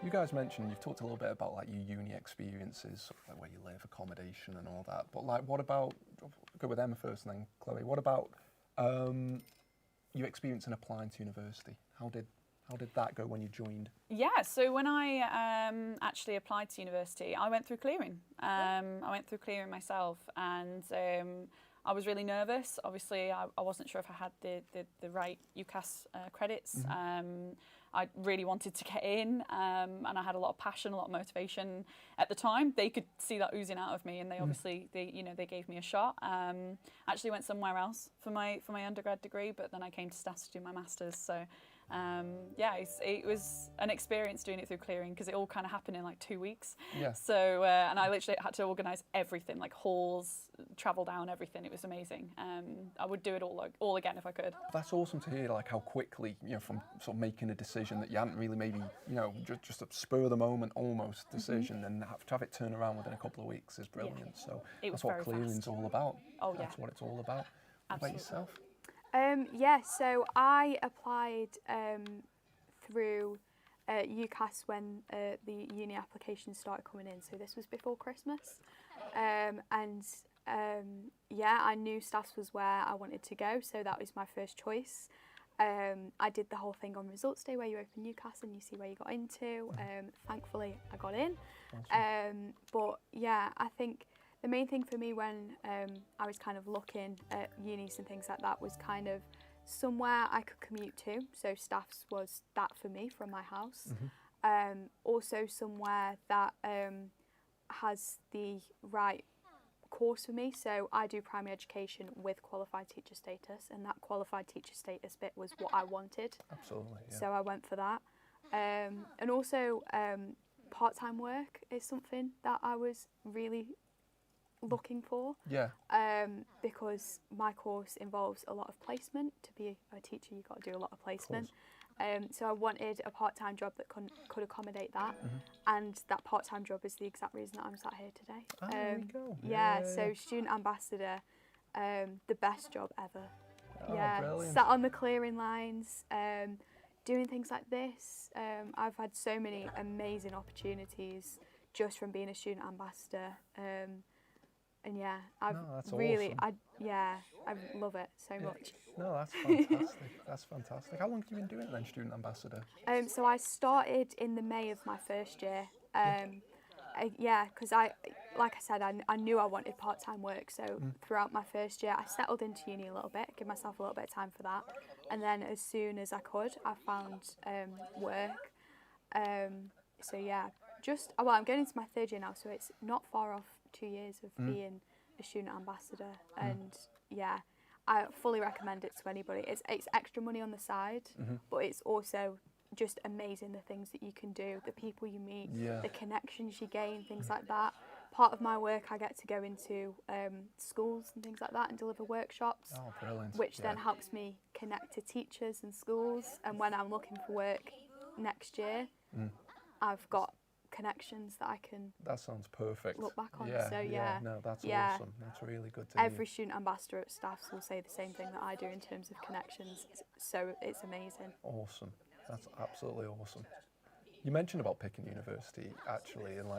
You guys mentioned, you've talked a little bit about like your uni experiences, sort of like where you live, accommodation and all that, but like what about, I'll go with Emma first and then Chloe, what about your experience in applying to university? How did that go when you joined? Yeah, so when I actually applied to university, I went through clearing. I went through clearing myself, and I was really nervous. Obviously, I wasn't sure if I had the right UCAS credits. Mm-hmm. I really wanted to get in, and I had a lot of passion, a lot of motivation at the time. They could see that oozing out of me, and they obviously they gave me a shot. Actually went somewhere else for my undergrad degree, but then I came to Staffordshire to do my masters. So it was an experience doing it through clearing, because it all kind of happened in like 2 weeks. Yeah. So and I literally had to organise everything, like halls, travel down, everything. It was amazing. I would do it all again if I could. That's awesome to hear, like how quickly, from sort of making a decision that you hadn't really maybe, just a spur of the moment almost decision, and to have it turn around within a couple of weeks is brilliant. So It was that's what very clearing's fast. all about. Oh, yeah. That's what it's all about. What about Absolutely. yourself? So I applied through UCAS when the uni applications started coming in. So this was before Christmas. I knew Staffs was where I wanted to go, so that was my first choice. I did the whole thing on results day where you open UCAS and you see where you got into. Thankfully, I got in. Awesome. But yeah, I think the main thing for me when I was kind of looking at unis and things like that was kind of somewhere I could commute to. So Staffs was that for me from my house. Also somewhere that has the right course for me. So I do primary education with qualified teacher status, and that qualified teacher status bit was what I wanted. Absolutely, yeah. So I went for that. And also part-time work is something that I was really looking for. Yeah. Because my course involves a lot of placement. To be a teacher, you've got to do a lot of placement. So I wanted a part-time job that could accommodate that, and that part-time job is the exact reason that I'm sat here today. Oh, there you go. Yeah, so student ambassador, the best job ever. Oh, yeah, brilliant. Sat on the clearing lines, doing things like this. I've had so many amazing opportunities just from being a student ambassador. And yeah, That's really, awesome. I love it so much. No, that's fantastic. That's fantastic. How long have you been doing it then, student ambassador? So I started in the May of my first year. Because like I said, I knew I wanted part-time work. So throughout my first year, I settled into uni a little bit, give myself a little bit of time for that. And then as soon as I could, I found work. So yeah, I'm going into my third year now, so it's not far off 2 years of being a student ambassador. And yeah, I fully recommend it to anybody. It's extra money on the side, but it's also just amazing the things that you can do, the people you meet, the connections you gain, things like that. Part of my work, I get to go into schools and things like that and deliver workshops, which then helps me connect to teachers and schools. And when I'm looking for work next year, I've got connections that I can. That sounds perfect. Look back on. Yeah, So no, that's awesome. That's really good to Every hear. student ambassador at Staffs will say the same thing that I do in terms of connections. So it's amazing. Awesome. That's absolutely awesome. You mentioned about picking university actually, and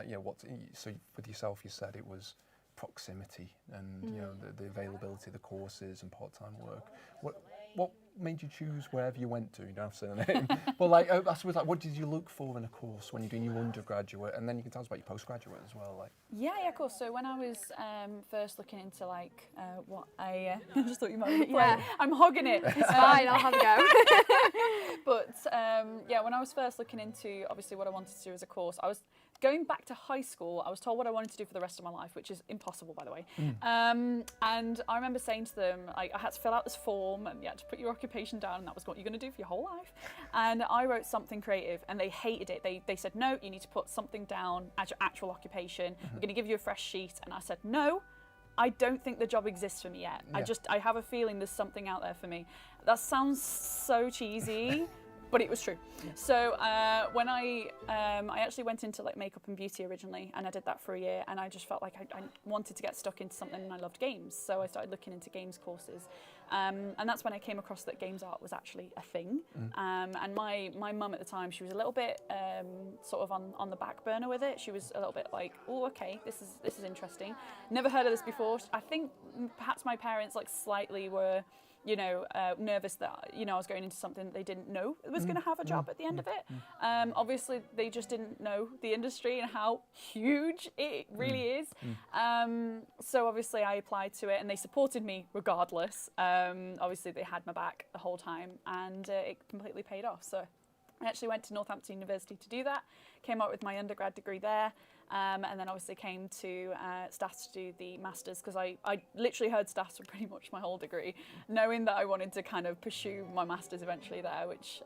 so with yourself, you said it was proximity and you know the availability of the courses and part-time work. What made you choose wherever you went to? You don't have to say the name. But I suppose what did you look for in a course when you're doing your undergraduate, and then you can tell us about your postgraduate as well. Yeah, of course. So when I was first looking into what I just thought you might be I'm hogging it. It's fine, I'll have a go. But when I was first looking into obviously what I wanted to do as a course, I was going back to high school. I was told what I wanted to do for the rest of my life, which is impossible, by the way. And I remember saying to them, I had to fill out this form and you had to put your occupation down, and that was what you're going to do for your whole life. And I wrote something creative, and they hated it. They said, no, you need to put something down as your actual occupation. We're going to give you a fresh sheet. And I said, no, I don't think the job exists for me yet. I have a feeling there's something out there for me. That sounds so cheesy. But it was true. So when I actually went into makeup and beauty originally, and I did that for a year, and I just felt like I wanted to get stuck into something, and I loved games. So I started looking into games courses, and that's when I came across that games art was actually a thing. And my mum at the time, she was a little bit sort of on the back burner with it. She was a little bit like, oh, okay, this is interesting. Never heard of this before. I think perhaps my parents slightly were nervous that, I was going into something that they didn't know was going to have a job at the end of it. Obviously, they just didn't know the industry and how huge it really is. So obviously, I applied to it and they supported me regardless. Obviously, they had my back the whole time, and it completely paid off. So I actually went to Northampton University to do that, came out with my undergrad degree there. And then obviously came to Staffs to do the Masters, because I literally heard Staffs for pretty much my whole degree, knowing that I wanted to kind of pursue my Masters eventually there, which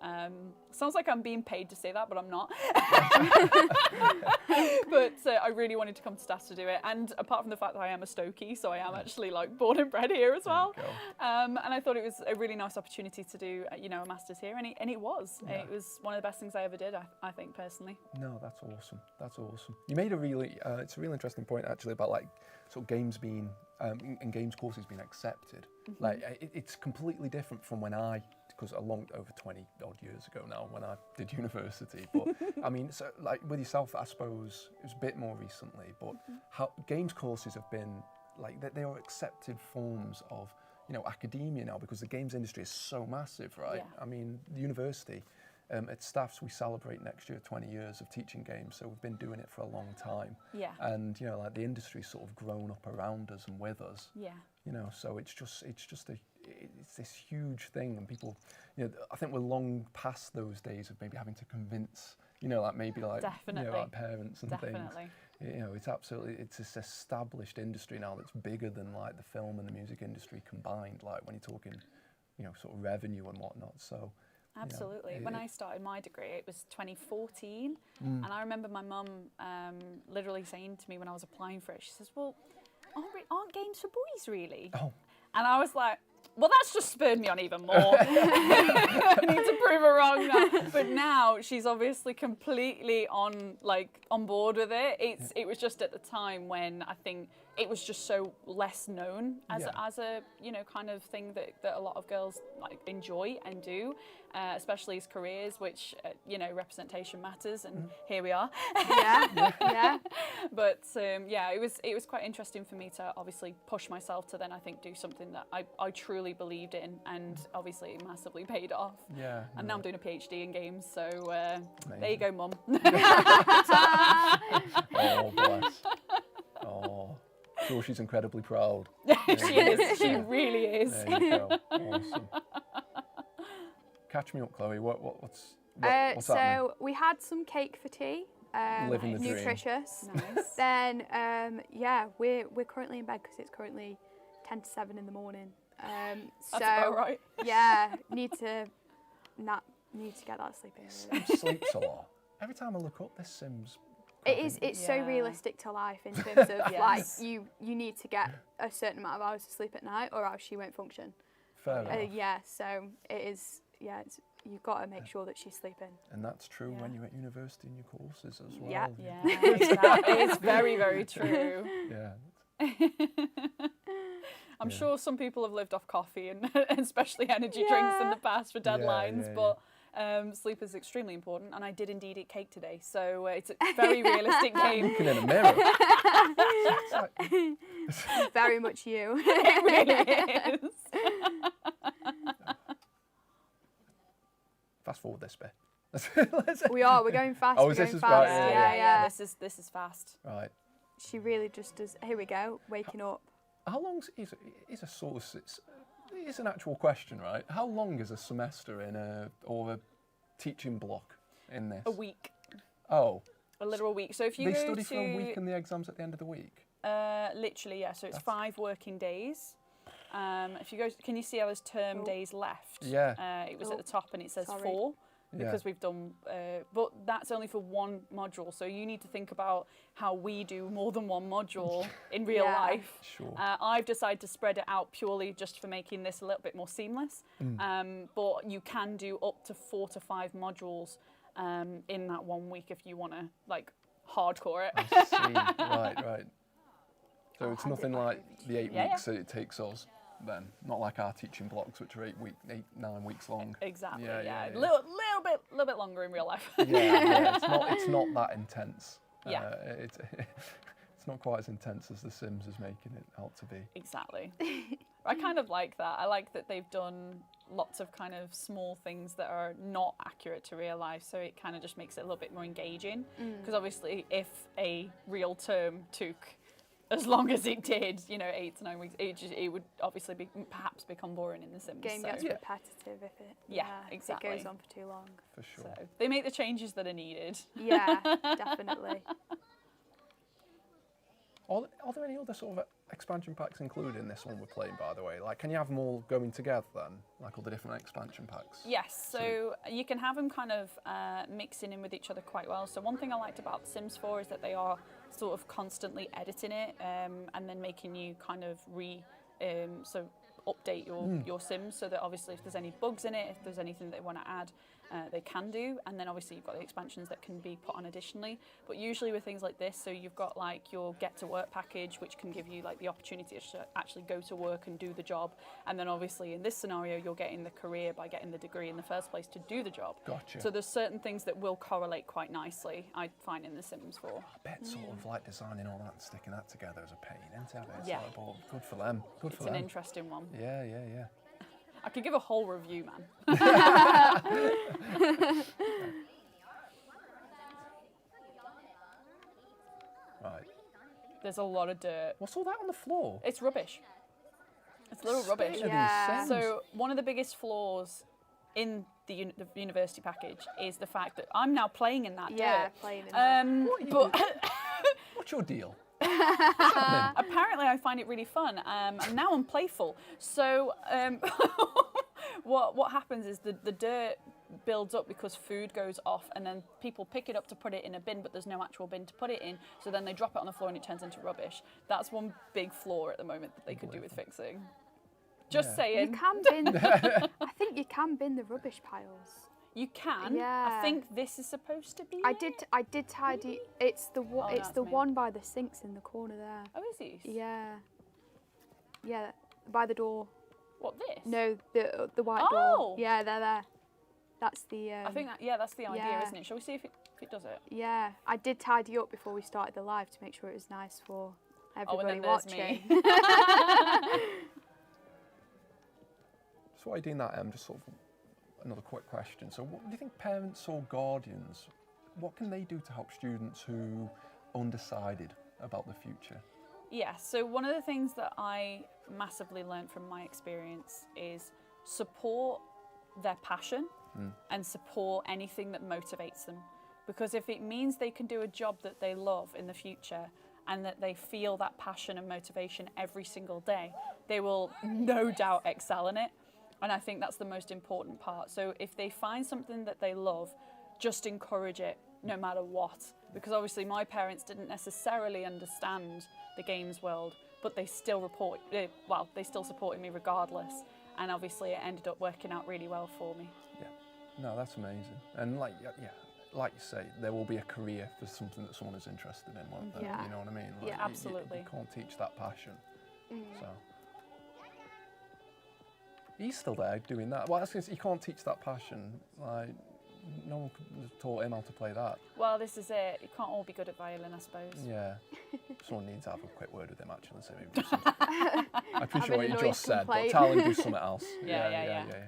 sounds like I'm being paid to say that, but I'm not. But I really wanted to come to Staffs to do it. And apart from the fact that I am a Stokey, so I am actually born and bred here as well. And I thought it was a really nice opportunity to do, a Masters here, and it was. Yeah. It was one of the best things I ever did, I think, personally. No, that's awesome. That's awesome. You made it's a really interesting point actually about sort of games being and games courses being accepted. It's completely different from when because over 20 odd years ago now when I did university. But I mean, so with yourself, I suppose it was a bit more recently. But how games courses have been they are accepted forms of academia now, because the games industry is so massive, right? Yeah. I mean, the university. At Staffs, we celebrate next year 20 years of teaching games, so we've been doing it for a long time. Yeah. And the industry's sort of grown up around us and with us. Yeah. So it's this huge thing, and people, I think we're long past those days of maybe having to convince, Definitely. Parents and Definitely. things. It's this established industry now that's bigger than the film and the music industry combined. When you're talking, sort of revenue and whatnot. So. Absolutely. When I started my degree, it was 2014, and I remember my mum literally saying to me when I was applying for it, she says, well, aren't games for boys, really? Oh. And I was like, well, that's just spurred me on even more. I need to prove her wrong now. But now she's obviously completely on board with it. It was just at the time when I think it was just so less known as a kind of thing that a lot of girls enjoy and do, especially as careers, which representation matters, and here we are. Yeah. But it was quite interesting for me to obviously push myself to then I think do something that I truly believed in, and obviously it massively paid off. Yeah. And now I'm doing a PhD in games, so there you go, Mum. Oh, bless. Oh, sure, she's incredibly proud. She is. She really is. There you go. Awesome. Catch me up, Chloe. What's happening? So we had some cake for tea. Living the dream. Nutritious. Nice. Then we're currently in bed because it's currently 10 to 7 in the morning. That's about right. Yeah, need to get that sleep in. Really. Sim sleeps a lot. Every time I look up, this Sim's. It's so Yeah. realistic to life in terms of Yes. you need to get a certain amount of hours of sleep at night or else she won't function. Fair enough. So it is. Yeah, you've got to make sure that she's sleeping. And that's true when you're at university in your courses as well. Yeah. Yeah, that is very, very true. Yeah. I'm sure some people have lived off coffee and especially energy drinks in the past for deadlines, but sleep is extremely important, and I did indeed eat cake today, so it's a very realistic game. Looking in a mirror. Very much you. It really is. Fast forward this bit. We're going fast. Oh, we're is going this fast. right? Yeah. This is fast. Right. She really just does. Here we go. Waking up. How long is a sort of it's an actual question, right? How long is a semester in a teaching block in this? A week. Oh. A literal week. So if you they go study to for a week and the exams at the end of the week. Literally, yeah. So it's 5 working days. If you go, can you see how there's term days left? Yeah. It was at the top and it says 4 because we've done, but that's only for one module. So you need to think about how we do more than one module in real life. Sure. I've decided to spread it out purely just for making this a little bit more seamless. But you can do up to 4 to 5 modules in that 1 week if you want to hardcore it. I see. Right. So it's nothing like the 8 weeks that it takes us then. Not like our teaching blocks, which are 9 weeks long. Exactly. Yeah. A little bit longer in real life. Yeah. It's not that intense. Yeah. It's not quite as intense as The Sims is making it out to be. Exactly. I kind of like that. I like that they've done lots of kind of small things that are not accurate to real life, so it kind of just makes it a little bit more engaging. Because obviously, if a real term took as long as it did, 8 to 9 weeks, it would obviously perhaps become boring in The Sims. Game gets repetitive if it. Exactly. If it goes on for too long. For sure. So they make the changes that are needed. Yeah, definitely. Are there any other sort of expansion packs included in this one we're playing, by the way? Like, can you have them all going together then? Like all the different expansion packs? Yes, so you can have them kind of mixing in with each other quite well. So one thing I liked about Sims 4 is that they are sort of constantly editing it and then making you kind of update your Sims, so that obviously if there's any bugs in it, if there's anything they want to add, they can do. And then obviously you've got the expansions that can be put on additionally. But usually with things like this, so you've got like your get to work package, which can give you like the opportunity to actually go to work and do the job. And then obviously in this scenario, you're getting the career by getting the degree in the first place to do the job. Gotcha. So there's certain things that will correlate quite nicely, I find, in The Sims 4. I bet sort of like designing all that and sticking that together is a pain, isn't it? It's Yeah. like, well, good for them. It's an interesting one. Yeah. I could give a whole review, man. Right. There's a lot of dirt. What's all that on the floor? It's rubbish. It's little rubbish. Yeah. So one of the biggest flaws in the university package is the fact that I'm now playing in that Yeah, dirt. playing in that. But What's your deal? apparently I find it really fun, and now I'm playful. So what happens is the dirt builds up because food goes off, and then people pick it up to put it in a bin, but there's no actual bin to put it in, so then they drop it on the floor and it turns into rubbish. That's one big flaw at the moment that they could do with fixing. Just saying. You can bin. I think you can bin the rubbish piles. You can. Yeah. I think this is supposed to be. I did tidy. It's the one. Oh, it's the one by the sinks in the corner there. Oh, is it? Yeah. Yeah, by the door. What, this? No, the white door. Oh. Yeah, they're there. That's the. I think that's the idea, yeah. isn't it? Shall we see if it does it? Yeah, I did tidy up before we started the live to make sure it was nice for everybody and then there's watching. me. So while you're doing that, just sort of another quick question. So what do you think parents or guardians, what can they do to help students who are undecided about the future? Yeah, so one of the things that I massively learned from my experience is support their passion and support anything that motivates them. Because if it means they can do a job that they love in the future and that they feel that passion and motivation every single day, they will no doubt excel in it. And I think that's the most important part. So if they find something that they love, just encourage it no matter what. Because obviously my parents didn't necessarily understand the games world, but they still they still supported me regardless. And obviously it ended up working out really well for me. Yeah, no, that's amazing. And like you say, there will be a career for something that someone is interested in, won't there? Yeah. You know what I mean? Like, Yeah, absolutely. You can't teach that passion. So. He's still there doing that. Well, I was going to say, you can't teach that passion. Like, no one taught him how to play that. Well, this is it. You can't all be good at violin, I suppose. Yeah. Someone needs to have a quick word with him, actually, and say maybe do something. I appreciate what you just said, but tell him do something else. Yeah. Can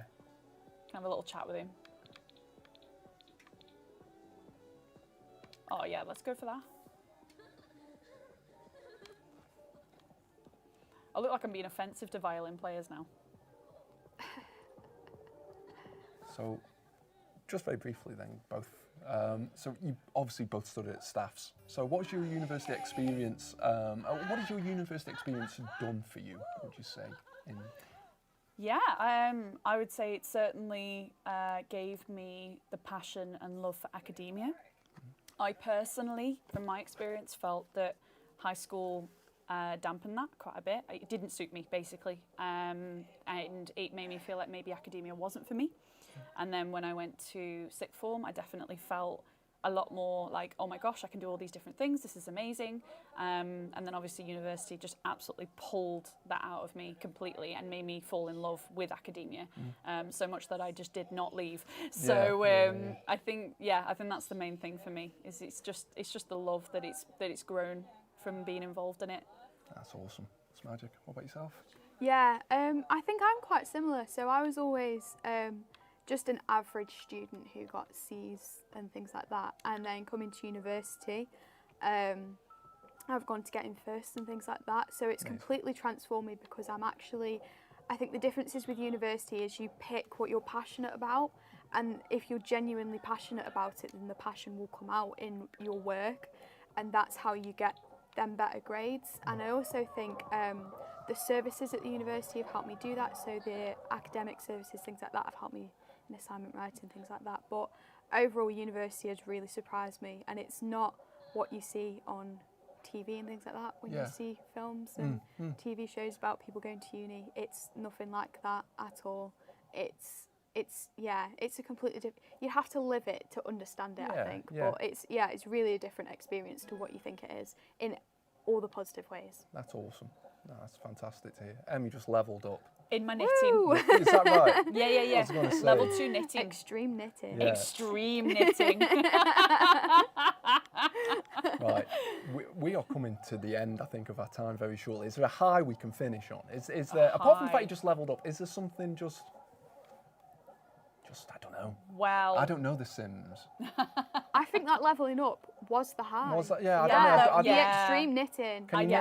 have a little chat with him. Oh yeah, let's go for that. I look like I'm being offensive to violin players now. So, just very briefly then, both. So you obviously both studied at Staffs. So what was your university experience, what has your university experience done for you, would you say? Yeah, I would say it certainly gave me the passion and love for academia. I personally, from my experience, felt that high school dampened that quite a bit. It didn't suit me, basically, and it made me feel like maybe academia wasn't for me. And then when I went to sixth form, I definitely felt a lot more like, oh my gosh, I can do all these different things, this is amazing. And then obviously university just absolutely pulled that out of me completely and made me fall in love with academia, so much that I just did not leave. So I think that's the main thing for me, is it's just the love that it's grown from being involved in it. That's awesome. It's magic. What about yourself? Yeah, I think I'm quite similar. So I was always just an average student who got C's and things like that. And then coming to university, I've gone to getting first and things like that. So it's completely transformed me, because I think the differences with university is you pick what you're passionate about. And if you're genuinely passionate about it, then the passion will come out in your work. And that's how you get them better grades. And I also think the services at the university have helped me do that. So the academic services, things like that, have helped me in assignment writing, things like that. But overall, university has really surprised me, and it's not what you see on TV and things like that. When you see films and TV shows about people going to uni, it's nothing like that at all. It's a completely different. You have to live it to understand it, I think. But it's really a different experience to what you think it is, in all the positive ways. That's awesome. No, that's fantastic to hear. Em, you just levelled up. In my knitting. Woo! Is that right? Yeah. I was gonna say. Level 2 knitting. Extreme knitting. Yeah. Extreme knitting. Right, we are coming to the end, I think, of our time very shortly. Is there a high we can finish on? Is there, apart from the fact you just levelled up, is there something just I don't know. Well, I don't know The Sims. I think that levelling up was the high. Was that? Yeah, I Yeah, don't know. the extreme knitting. Can you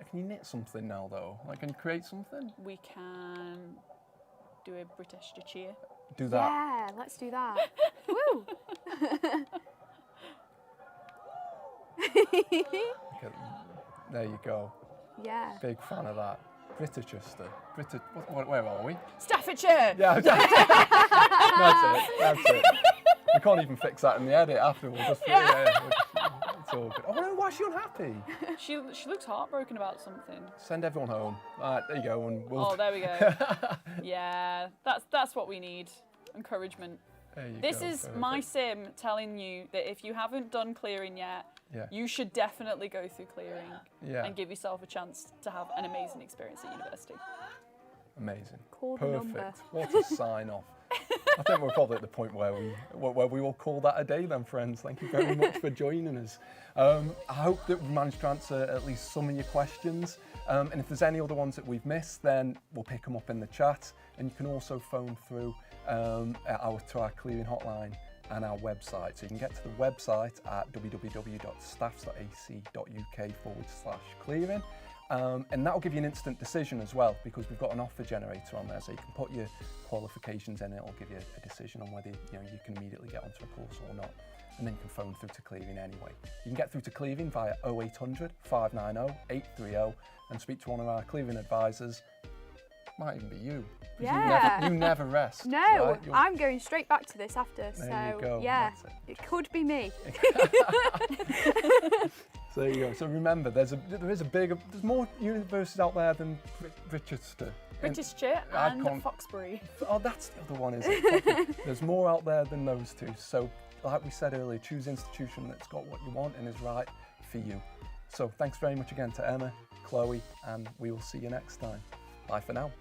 Can you knit something now, though? Like, can you create something? we can do a British cheer. Do that. Yeah, let's do that. Woo! Okay, there you go. Yeah. Big fan of that. Britichester. Where are we? Staffordshire! Yeah, that's it. We can't even fix that in the edit after. We'll just, it's all good. Oh no, why is she unhappy? She looks heartbroken about something. Send everyone home. Right, there you go. And we'll... Oh, there we go. Yeah, that's what we need. Encouragement. There you This go, is perfect. my sim telling you that if you haven't done clearing yet, you should definitely go through clearing and give yourself a chance to have an amazing experience at university. Amazing. Call the number. Perfect. What a sign off. I think we're probably at the point where we will call that a day then, friends. Thank you very much for joining us. I hope that we managed to answer at least some of your questions. And if there's any other ones that we've missed, then we'll pick them up in the chat. And you can also phone through to our clearing hotline and our website. So you can get to the website at www.staffs.ac.uk/clearing. And that'll give you an instant decision as well, because we've got an offer generator on there, so you can put your qualifications in. It'll give you a decision on whether you can immediately get onto a course or not, and then you can phone through to clearing anyway. You can get through to clearing via 0800 590 830 and speak to one of our clearing advisors. Might even be you. Yeah. You never rest. No, right? I'm going straight back to this after. There you So go. yeah, That's it could be me. So there you go. So remember, there's more universities out there than Richester. British Chit I and can't- Foxbury. Oh, that's the other one, is it? There's more out there than those two. So, like we said earlier, choose an institution that's got what you want and is right for you. So, thanks very much again to Emma, Chloe, and we will see you next time. Bye for now.